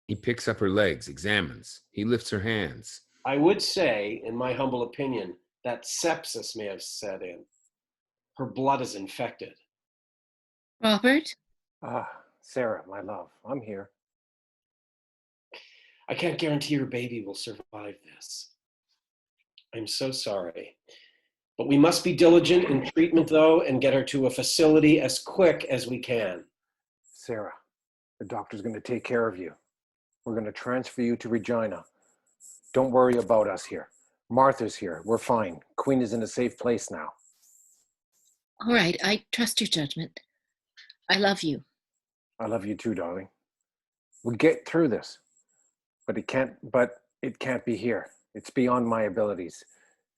He picks up her legs, examines. He lifts her hands. I would say, in my humble opinion, that sepsis may have set in. Her blood is infected. Robert? Sarah, my love, I'm here. I can't guarantee your baby will survive this. I'm so sorry. But we must be diligent in treatment, though, and get her to a facility as quick as we can. Sarah, the doctor's going to take care of you. We're going to transfer you to Regina. Don't worry about us here. Martha's here. We're fine. Queen is in a safe place now. All right, I trust your judgment. I love you. I love you too, darling. We'll get through this. But it can't be here. It's beyond my abilities.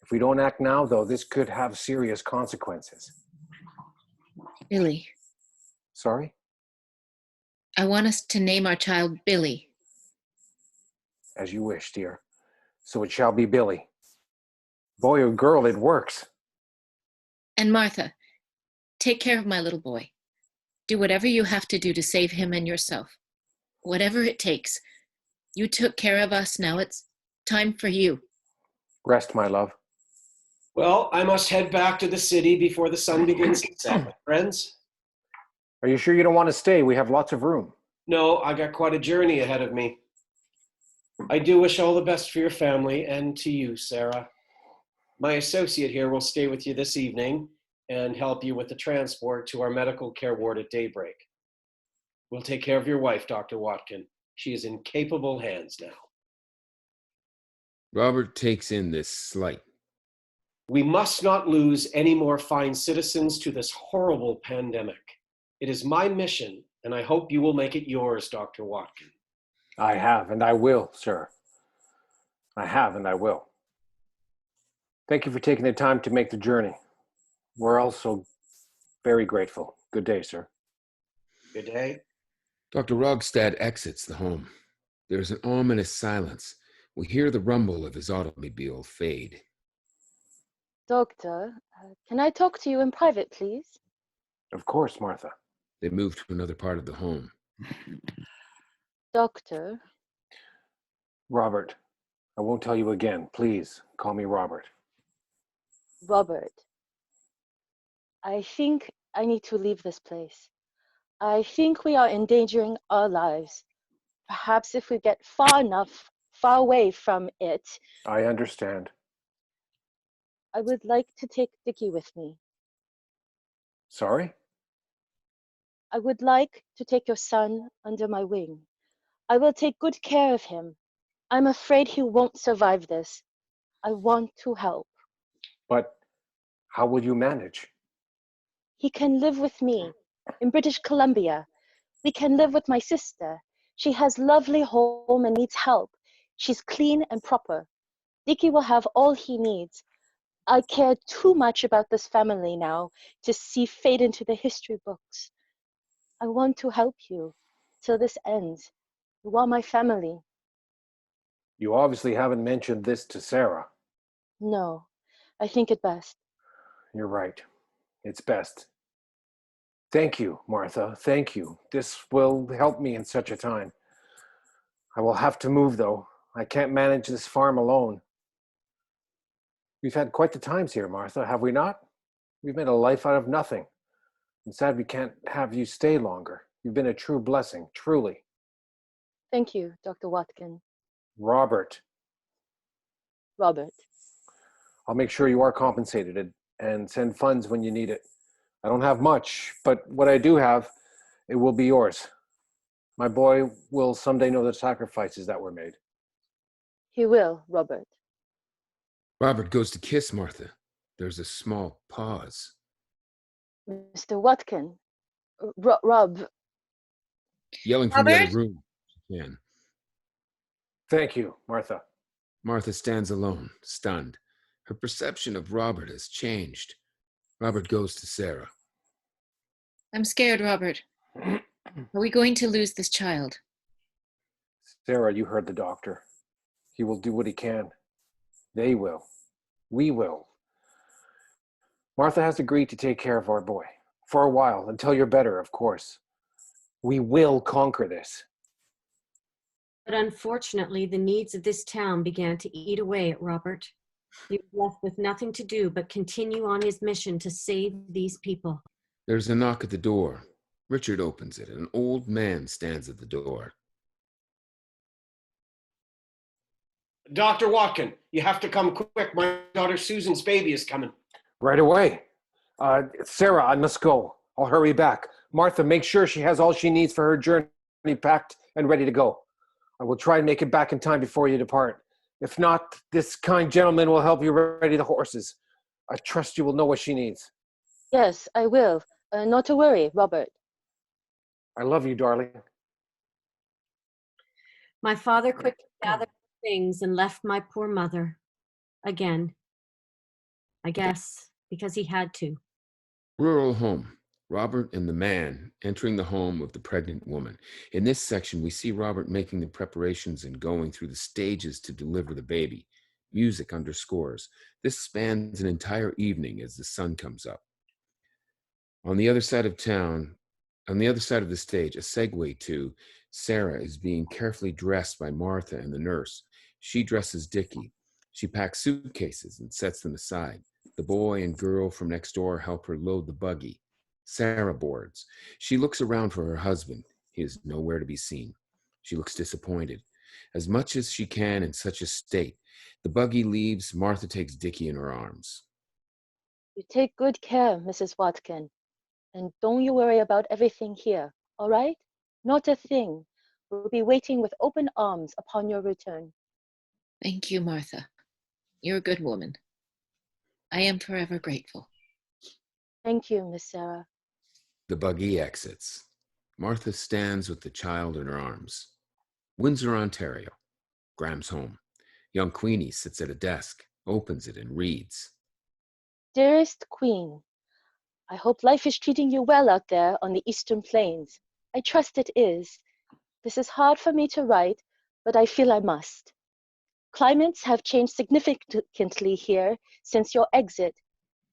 If we don't act now, though, this could have serious consequences. Billy. Sorry? I want us to name our child Billy. As you wish, dear. So it shall be Billy. Boy or girl, it works. And Martha, take care of my little boy. Do whatever you have to do to save him and yourself. Whatever it takes. You took care of us, now it's time for you. Rest, my love. Well, I must head back to the city before the sun begins to set, my friends. Are you sure you don't want to stay? We have lots of room. No, I got quite a journey ahead of me. I do wish all the best for your family and to you, Sarah. My associate here will stay with you this evening and help you with the transport to our medical care ward at daybreak. We'll take care of your wife, Dr. Watkin. She is in capable hands now. Robert takes in this slight. We must not lose any more fine citizens to this horrible pandemic. It is my mission, and I hope you will make it yours, Dr. Watkin. I have, and I will, sir. I have, and I will. Thank you for taking the time to make the journey. We're also very grateful. Good day, sir. Good day. Dr. Rogstad exits the home. There's an ominous silence. We hear the rumble of his automobile fade. Doctor, can I talk to you in private, please? Of course, Martha. They move to another part of the home. Doctor. Robert, I won't tell you again. Please, call me Robert. Robert, I think I need to leave this place. I think we are endangering our lives. Perhaps if we get far away from it, I understand. I would like to take Dickie with me. Sorry? I would like to take your son under my wing. I will take good care of him. I'm afraid he won't survive this. I want to help. But how will you manage? He can live with me in British Columbia. We can live with my sister. She has lovely home and needs help. She's clean and proper. Dickie will have all he needs. I care too much about this family now to see fade into the history books. I want to help you till this ends. You are my family. You obviously haven't mentioned this to Sarah. No, I think it best. You're right. It's best. Thank you, Martha. Thank you. This will help me in such a time. I will have to move, though. I can't manage this farm alone. We've had quite the times here, Martha, have we not? We've made a life out of nothing. I'm sad we can't have you stay longer. You've been a true blessing, truly. Thank you, Dr. Watkin. Robert. Robert. I'll make sure you are compensated and send funds when you need it. I don't have much, but what I do have, it will be yours. My boy will someday know the sacrifices that were made. He will, Robert. Robert goes to kiss Martha. There's a small pause. Mr. Watkin. Rob. Yelling from the other room. She can. Thank you, Martha. Martha stands alone, stunned. Her perception of Robert has changed. Robert goes to Sarah. I'm scared, Robert. Are we going to lose this child? Sarah, you heard the doctor. He will do what he can. They will. We will. Martha has agreed to take care of our boy. For a while, until you're better, of course. We will conquer this. But unfortunately, the needs of this town began to eat away at Robert. He was left with nothing to do but continue on his mission to save these people. There's a knock at the door. Richard opens it. An old man stands at the door. Dr. Watkin, you have to come quick. My daughter Susan's baby is coming. Right away. Sarah, I must go. I'll hurry back. Martha, make sure she has all she needs for her journey packed and ready to go. I will try and make it back in time before you depart. If not, this kind gentleman will help you ready the horses. I trust you will know what she needs. Yes, I will. Not to worry, Robert. I love you, darling. My father quickly gathered things and left my poor mother. Again. I guess, because he had to. Rural home. Robert and the man entering the home of the pregnant woman. In this section, we see Robert making the preparations and going through the stages to deliver the baby. Music underscores. This spans an entire evening as the sun comes up. On the other side of town, on the other side of the stage, a segue to Sarah is being carefully dressed by Martha and the nurse. She dresses Dickie. She packs suitcases and sets them aside. The boy and girl from next door help her load the buggy. Sarah boards. She looks around for her husband. He is nowhere to be seen. She looks disappointed. As much as she can in such a state, the buggy leaves. Martha takes Dickie in her arms. You take good care, Mrs. Watkin. And don't you worry about everything here, all right? Not a thing. We'll be waiting with open arms upon your return. Thank you, Martha. You're a good woman. I am forever grateful. Thank you, Miss Sarah. The buggy exits. Martha stands with the child in her arms. Windsor, Ontario. Graham's home. Young Queenie sits at a desk, opens it and reads. Dearest Queen, I hope life is treating you well out there on the Eastern Plains. I trust it is. This is hard for me to write, but I feel I must. Climates have changed significantly here since your exit.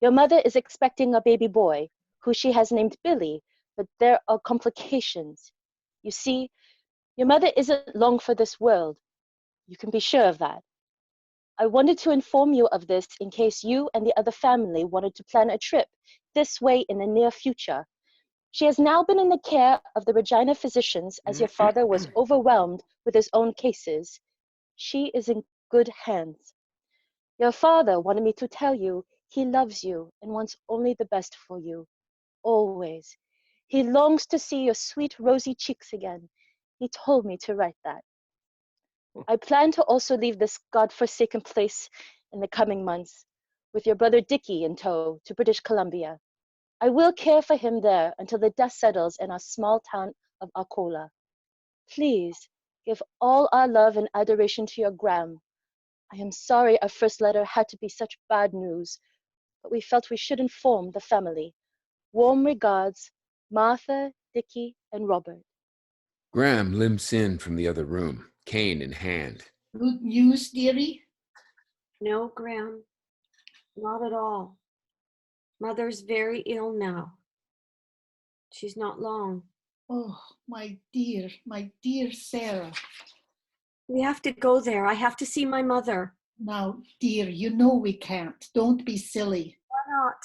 Your mother is expecting a baby boy, who she has named Billy, but there are complications. You see, your mother isn't long for this world. You can be sure of that. I wanted to inform you of this in case you and the other family wanted to plan a trip this way in the near future. She has now been in the care of the Regina physicians as your father was overwhelmed with his own cases. She is in good hands. Your father wanted me to tell you he loves you and wants only the best for you, always. He longs to see your sweet rosy cheeks again. He told me to write that. I plan to also leave this godforsaken place in the coming months, with your brother Dickie in tow to British Columbia. I will care for him there until the dust settles in our small town of Arcola. Please give all our love and adoration to your Gram. I am sorry our first letter had to be such bad news, but we felt we should inform the family. Warm regards, Martha, Dickie, and Robert. Graham limps in from the other room, cane in hand. Good news, dearie? No, Graham, not at all. Mother's very ill now. She's not long. Oh, my dear Sarah. We have to go there. I have to see my mother. Now, dear, you know we can't. Don't be silly. Why not?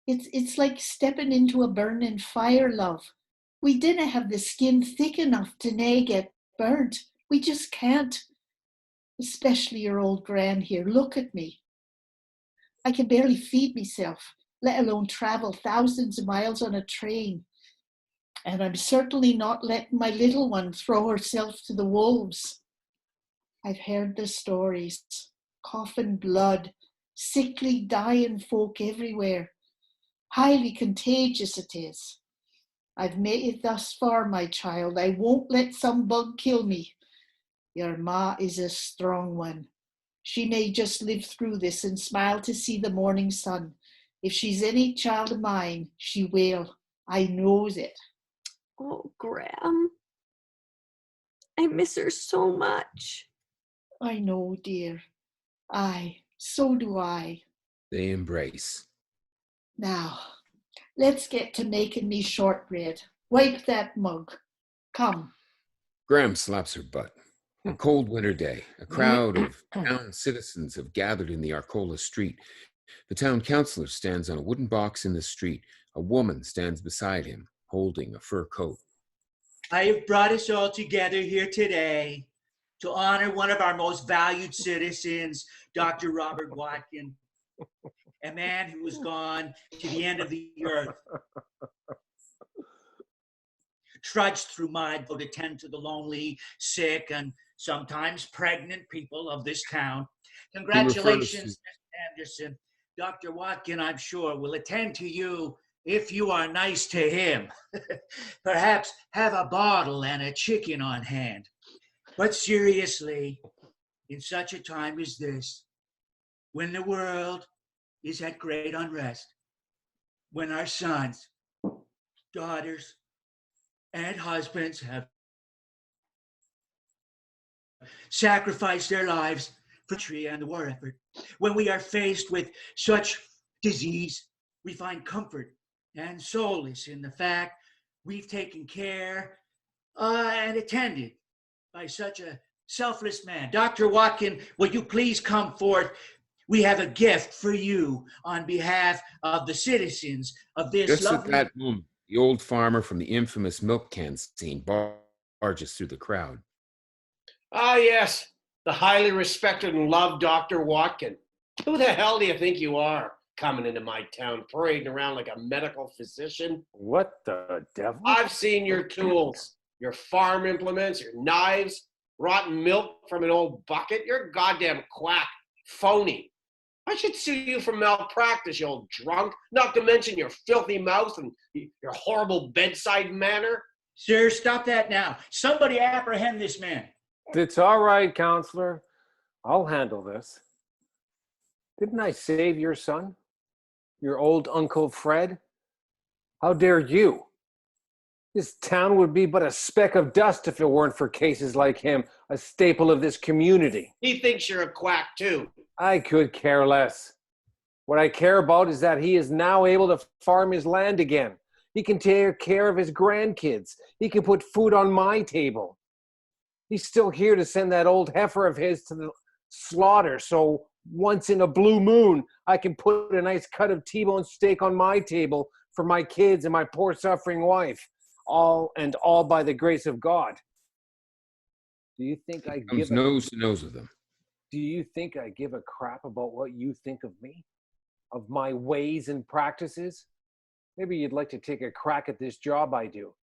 It's like stepping into a burning fire, love. We didn't have the skin thick enough to nae get burnt. We just can't. Especially your old gran here. Look at me. I can barely feed myself, let alone travel thousands of miles on a train. And I'm certainly not letting my little one throw herself to the wolves. I've heard the stories. Coughing blood, sickly dying folk everywhere. Highly contagious it is. I've made it thus far, my child. I won't let some bug kill me. Your ma is a strong one. She may just live through this and smile to see the morning sun. If she's any child of mine, she will. I knows it. Oh, Graham. I miss her so much. I know, dear. Aye, so do I. They embrace. Now, let's get to making me shortbread. Wipe that mug. Come. Graham slaps her butt. A cold winter day, a crowd of town citizens have gathered in the Arcola street. The town councillor stands on a wooden box in the street. A woman stands beside him, holding a fur coat. I have brought us all together here today to honor one of our most valued citizens, Dr. Robert Watkin, a man who was gone to the end of the earth. Trudged through mud to tend to the lonely, sick, and sometimes pregnant people of this town. Congratulations, Mr. Anderson. Dr. Watkin, I'm sure, will attend to you if you are nice to him. Perhaps have a bottle and a chicken on hand. But seriously, in such a time as this, when the world is at great unrest, when our sons, daughters, and husbands have sacrificed their lives for country and the war effort, when we are faced with such disease, we find comfort and solace in the fact we've taken care and attended by such a selfless man. Dr. Watkin, would you please come forth? We have a gift for you on behalf of the citizens of this Just lovely... at that moment, the old farmer from the infamous milk can scene barges through the crowd. Ah, yes, the highly respected and loved Dr. Watkin. Who the hell do you think you are, coming into my town, parading around like a medical physician? What the devil? I've seen your tools, your farm implements, your knives, rotten milk from an old bucket. You're a goddamn quack, phony. I should sue you for malpractice, you old drunk, not to mention your filthy mouth and your horrible bedside manner. Sir, stop that now. Somebody apprehend this man. It's all right, counselor. I'll handle this. Didn't I save your son? Your old Uncle Fred? How dare you? This town would be but a speck of dust if it weren't for cases like him, a staple of this community. He thinks you're a quack, too. I could care less. What I care about is that he is now able to farm his land again. He can take care of his grandkids. He can put food on my table. He's still here to send that old heifer of his to slaughter, so once in a blue moon, I can put a nice cut of T-bone steak on my table for my kids and my poor suffering wife, all by the grace of God. Do you think I comes nose to nose with them. Do you think I give a crap about what you think of me? Of my ways and practices? Maybe you'd like to take a crack at this job I do.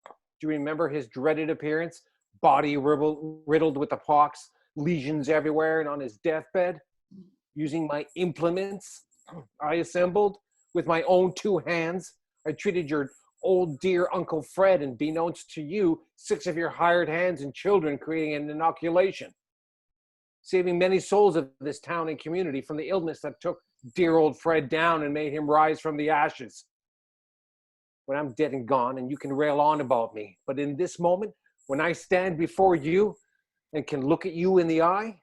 Do you remember his dreaded appearance? Body riddled with the pox, lesions everywhere, and on his deathbed? Using my implements I assembled with my own 2 hands, I treated your old dear Uncle Fred, and beknownst to you 6 of your hired hands and children, creating an inoculation, saving many souls of this town and community from the illness that took dear old Fred down and made him rise from the ashes. When I'm dead and gone, and you can rail on about me, but in this moment, when I stand before you and can look at you in the eye,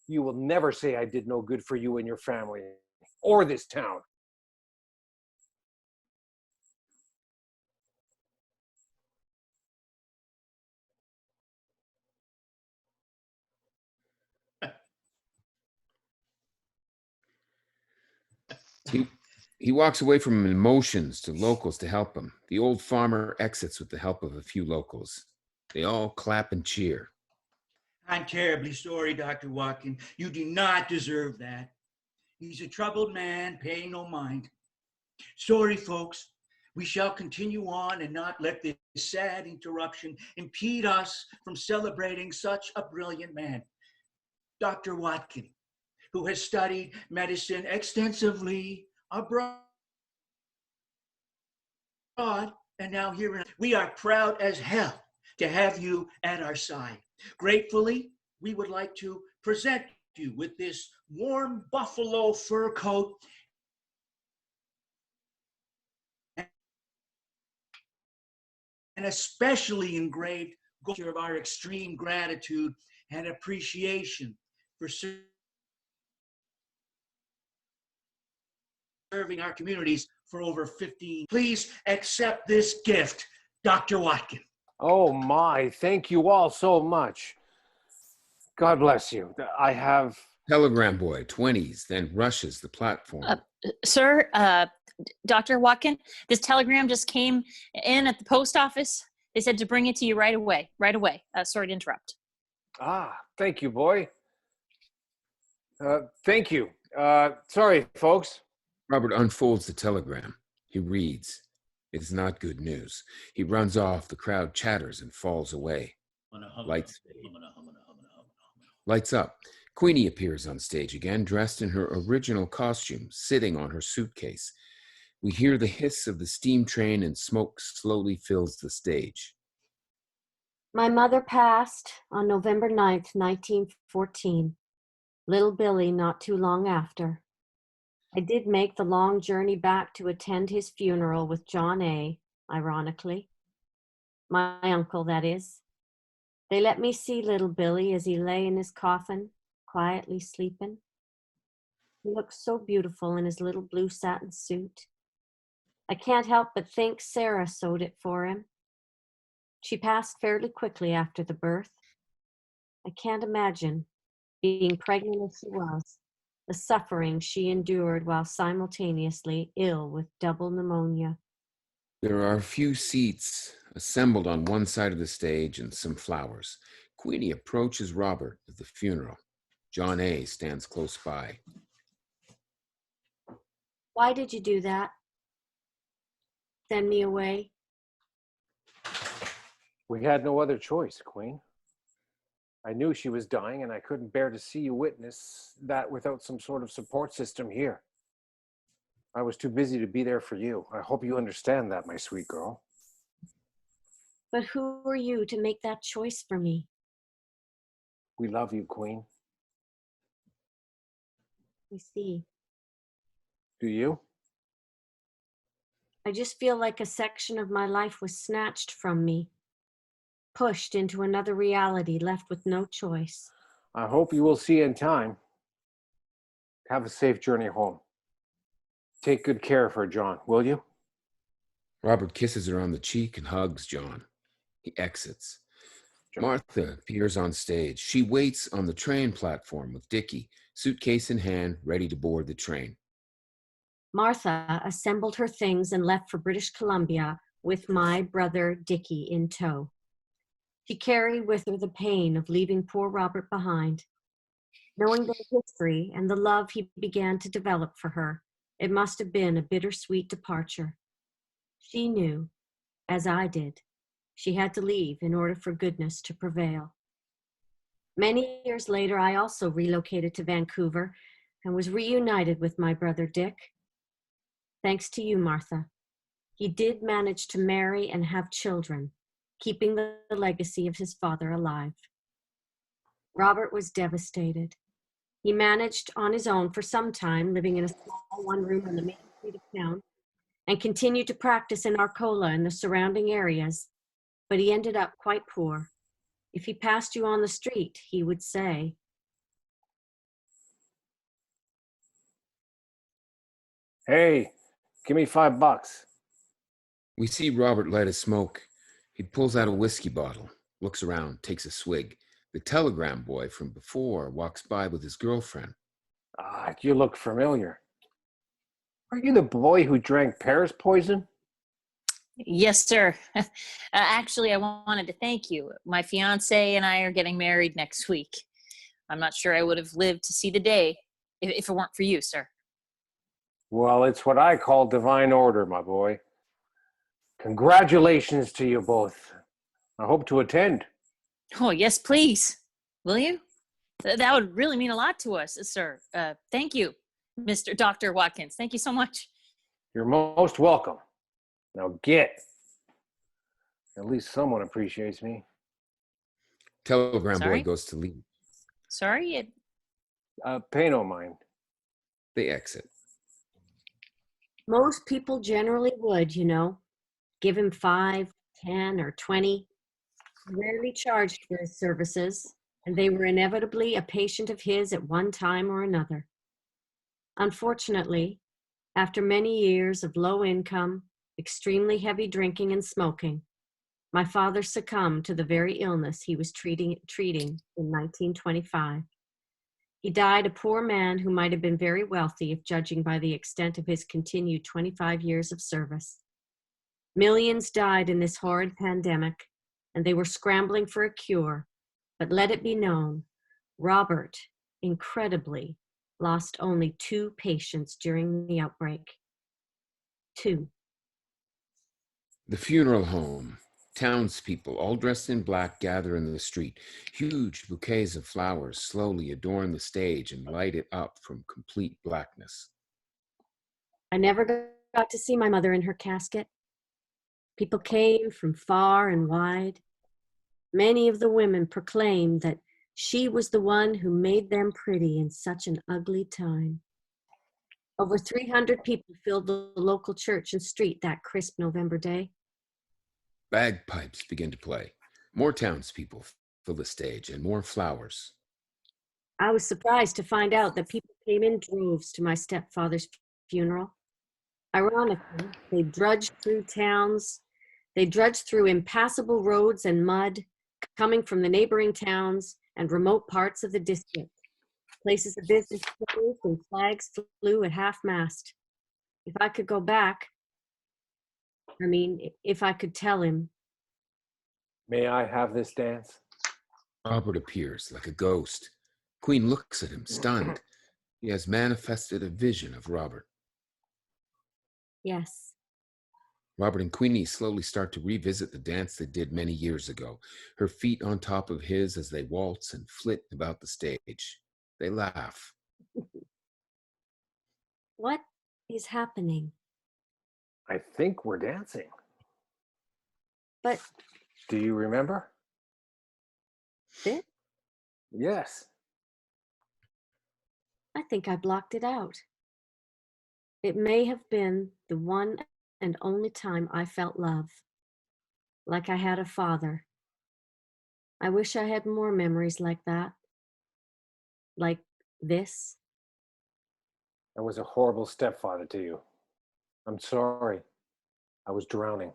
you will never say I did no good for you and your family, or this town. He walks away from emotions to locals to help him. The old farmer exits with the help of a few locals. They all clap and cheer. I'm terribly sorry, Dr. Watkin. You do not deserve that. He's a troubled man, paying no mind. Sorry, folks. We shall continue on and not let this sad interruption impede us from celebrating such a brilliant man, Dr. Watkin, who has studied medicine extensively abroad and now here. We are proud as hell to have you at our side. Gratefully, we would like to present you with this warm buffalo fur coat and especially engraved gold of our extreme gratitude and appreciation for serving our communities for over 15. Please accept this gift, Dr. Watkin. Oh my, thank you all so much. God bless you. I have... Telegram boy, 20s, then rushes the platform. Sir, Dr. Watkin, this telegram just came in at the post office. They said to bring it to you right away. Sorry to interrupt. Ah, thank you, boy. Thank you. Sorry, folks. Robert unfolds the telegram. He reads. It is not good news. He runs off. The crowd chatters and falls away. Lights up. Queenie appears on stage again, dressed in her original costume, sitting on her suitcase. We hear the hiss of the steam train and smoke slowly fills the stage. My mother passed on November 9th, 1914. Little Billy not too long after. I did make the long journey back to attend his funeral with John A., ironically. My uncle, that is. They let me see little Billy as he lay in his coffin, quietly sleeping. He looked so beautiful in his little blue satin suit. I can't help but think Sarah sewed it for him. She passed fairly quickly after the birth. I can't imagine, being pregnant as she was, the suffering she endured while simultaneously ill with double pneumonia. There are a few seats assembled on one side of the stage and some flowers. Queenie approaches Robert at the funeral. John A. stands close by. Why did you do that? Send me away? We had no other choice, Queen. I knew she was dying, and I couldn't bear to see you witness that without some sort of support system here. I was too busy to be there for you. I hope you understand that, my sweet girl. But who are you to make that choice for me? We love you, Queen. I see. Do you? I just feel like a section of my life was snatched from me, pushed into another reality, left with no choice. I hope you will see in time. Have a safe journey home. Take good care of her, John, will you? Robert kisses her on the cheek and hugs John. He exits. Martha appears on stage. She waits on the train platform with Dickie, suitcase in hand, ready to board the train. Martha assembled her things and left for British Columbia with my brother Dickie in tow. She carried with her the pain of leaving poor Robert behind. Knowing their history and the love he began to develop for her, it must have been a bittersweet departure. She knew, as I did, she had to leave in order for goodness to prevail. Many years later, I also relocated to Vancouver and was reunited with my brother Dick. Thanks to you, Martha. He did manage to marry and have children, keeping the legacy of his father alive. Robert was devastated. He managed on his own for some time, living in a small one-room on the main street of town, and continued to practice in Arcola and the surrounding areas, but he ended up quite poor. If he passed you on the street, he would say, "Hey, give me $5." We see Robert light a smoke. He pulls out a whiskey bottle, looks around, takes a swig. The telegram boy from before walks by with his girlfriend. You look familiar. Are you the boy who drank Paris poison? Yes, sir. Actually, I wanted to thank you. My fiance and I are getting married next week. I'm not sure I would have lived to see the day if it weren't for you, sir. Well, it's what I call divine order, my boy. Congratulations to you both. I hope to attend. Oh, yes, please. Will you? That would really mean a lot to us, sir. Thank you, Mr. Dr. Watkins. Thank you so much. You're most welcome. Now get. At least someone appreciates me. Telegram boy Sorry? goes to leave. Sorry? Pay no mind. They exit. most people generally would, you know, give him 5, 10, or 20. He rarely charged for his services, and they were inevitably a patient of his at one time or another. Unfortunately, after many years of low income, extremely heavy drinking and smoking, my father succumbed to the very illness he was treating in 1925. He died a poor man who might have been very wealthy if judging by the extent of his continued 25 years of service. Millions died in this horrid pandemic, and they were scrambling for a cure. But let it be known, Robert, incredibly, lost only 2 patients during the outbreak. 2. The funeral home. Townspeople, all dressed in black, gather in the street. Huge bouquets of flowers slowly adorn the stage and light it up from complete blackness. I never got to see my mother in her casket. People came from far and wide. Many of the women proclaimed that she was the one who made them pretty in such an ugly time. Over 300 people filled the local church and street that crisp November day. Bagpipes begin to play. More townspeople fill the stage and more flowers. I was surprised to find out that people came in droves to my stepfather's funeral. Ironically, they drudged through towns. They drudged through impassable roads and mud, coming from the neighboring towns and remote parts of the district. Places of business closed and flags flew at half-mast. If I could go back, if I could tell him. May I have this dance? Robert appears like a ghost. Queen looks at him, stunned. He has manifested a vision of Robert. Yes. Robert and Queenie slowly start to revisit the dance they did many years ago, her feet on top of his as they waltz and flit about the stage. They laugh. What is happening? I think we're dancing. But do you remember? This? Yes. I think I blocked it out. It may have been the one and only time I felt love, like I had a father. I wish I had more memories like that, like this. I was a horrible stepfather to you. I'm sorry. I was drowning.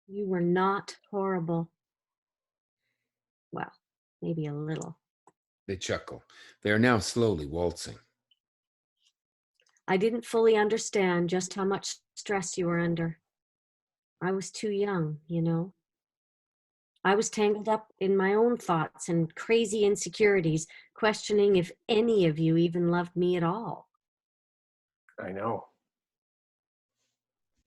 You were not horrible. Well, Maybe a little. They chuckle. They are now slowly waltzing. I didn't fully understand just how much stress you were under. I was too young, you know. I was tangled up in my own thoughts and crazy insecurities, questioning if any of you even loved me at all. I know.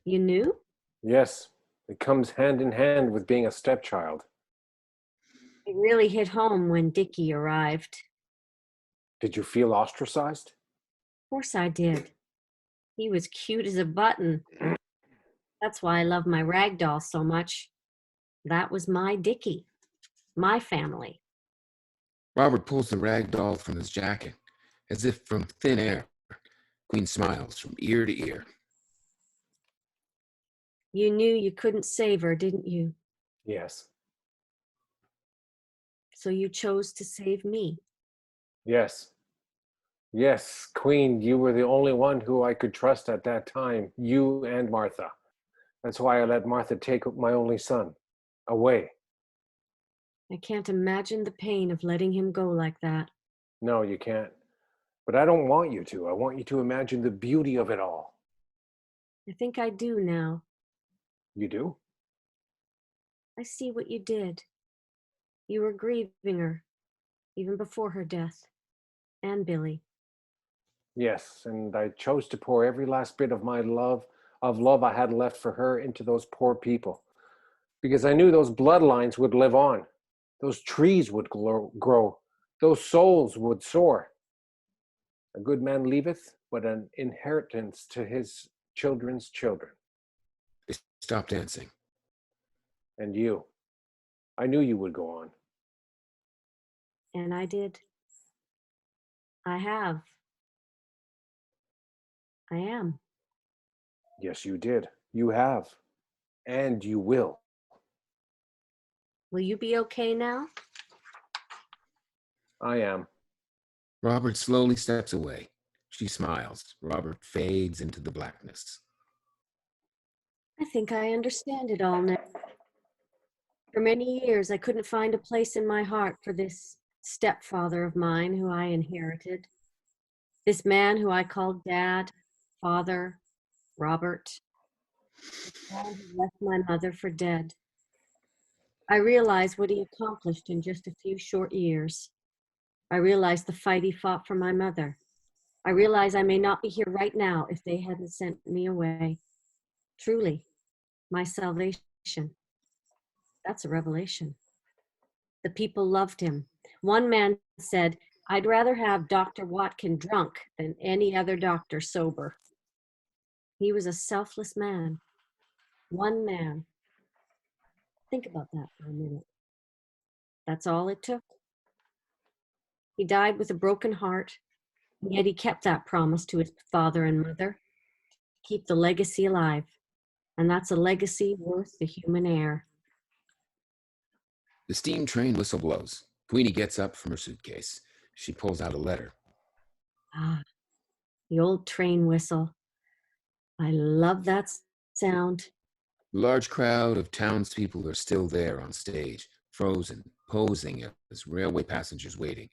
You knew? Yes, it comes hand in hand with being a stepchild. It really hit home when Dickie arrived. Did you feel ostracized? Of course I did. He was cute as a button. That's why I love my rag doll so much. That was my Dickie, my family. Robert pulls the rag doll from his jacket, as if from thin air. Queen smiles from ear to ear. You knew you couldn't save her, didn't you? Yes. So you chose to save me. Yes. Yes, Queen, you were the only one who I could trust at that time, you and Martha. That's why I let Martha take my only son away. I can't imagine the pain of letting him go like that. No, you can't. But I don't want you to. I want you to imagine the beauty of it all. I think I do now. You do? I see what you did. You were grieving her, even before her death. And Billy. Yes, and I chose to pour every last bit of my love I had left for her into those poor people. Because I knew those bloodlines would live on. Those trees would grow. Those souls would soar. A good man leaveth but an inheritance to his children's children. They stop dancing. And you. I knew you would go on. And I did. I have. I am. Yes, you did. You have. And you will. Will you be okay now? I am. Robert slowly steps away. She smiles. Robert fades into the blackness. I think I understand it all now. For many years, I couldn't find a place in my heart for this stepfather of mine who I inherited. This man who I called Dad, Father, Robert. The man who left my mother for dead. I realized what he accomplished in just a few short years. I realized the fight he fought for my mother. I realize I may not be here right now if they hadn't sent me away. Truly, my salvation. That's a revelation. The people loved him. One man said, I'd rather have Dr. Watkin drunk than any other doctor sober. He was a selfless man. One man. Think about that for a minute. That's all it took. He died with a broken heart, and yet he kept that promise to his father and mother. Keep the legacy alive. And that's a legacy worth the human air. The steam train whistle blows. Queenie gets up from her suitcase. She pulls out a letter. Ah, the old train whistle. I love that sound. A large crowd of townspeople are still there on stage, frozen, posing as railway passengers waiting.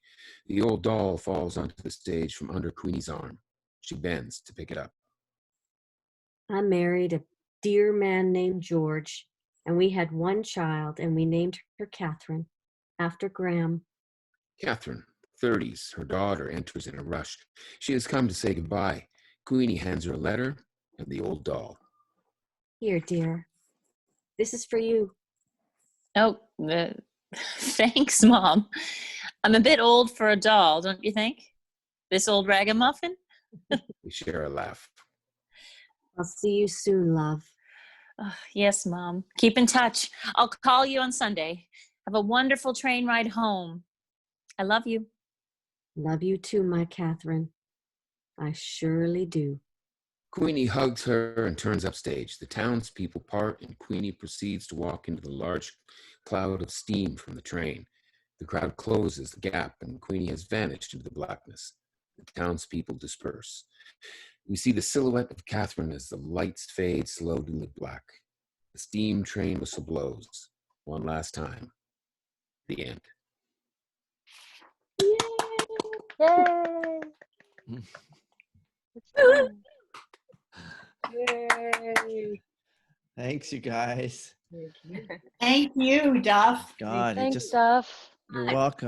The old doll falls onto the stage from under Queenie's arm. She bends to pick it up. I married a dear man named George, and we had one child, and we named her Catherine, after Graham. Catherine, 30s, her daughter, enters in a rush. She has come to say goodbye. Queenie hands her a letter and the old doll. Here, dear. This is for you. Oh, thanks, Mom. I'm a bit old for a doll, don't you think? This old ragamuffin? We share a laugh. I'll see you soon, love. Oh, yes, Mom. Keep in touch. I'll call you on Sunday. Have a wonderful train ride home. I love you. Love you too, my Catherine. I surely do. Queenie hugs her and turns upstage. The townspeople part, and Queenie proceeds to walk into the large cloud of steam from the train. The crowd closes the gap, and Queenie has vanished into the blackness. The townspeople disperse. We see the silhouette of Catherine as the lights fade slowly to black. The steam train whistle blows. One last time. The end. Yay! Yay! Thanks, you guys. Thank you, Duff. God, Thanks, Duff. you're welcome.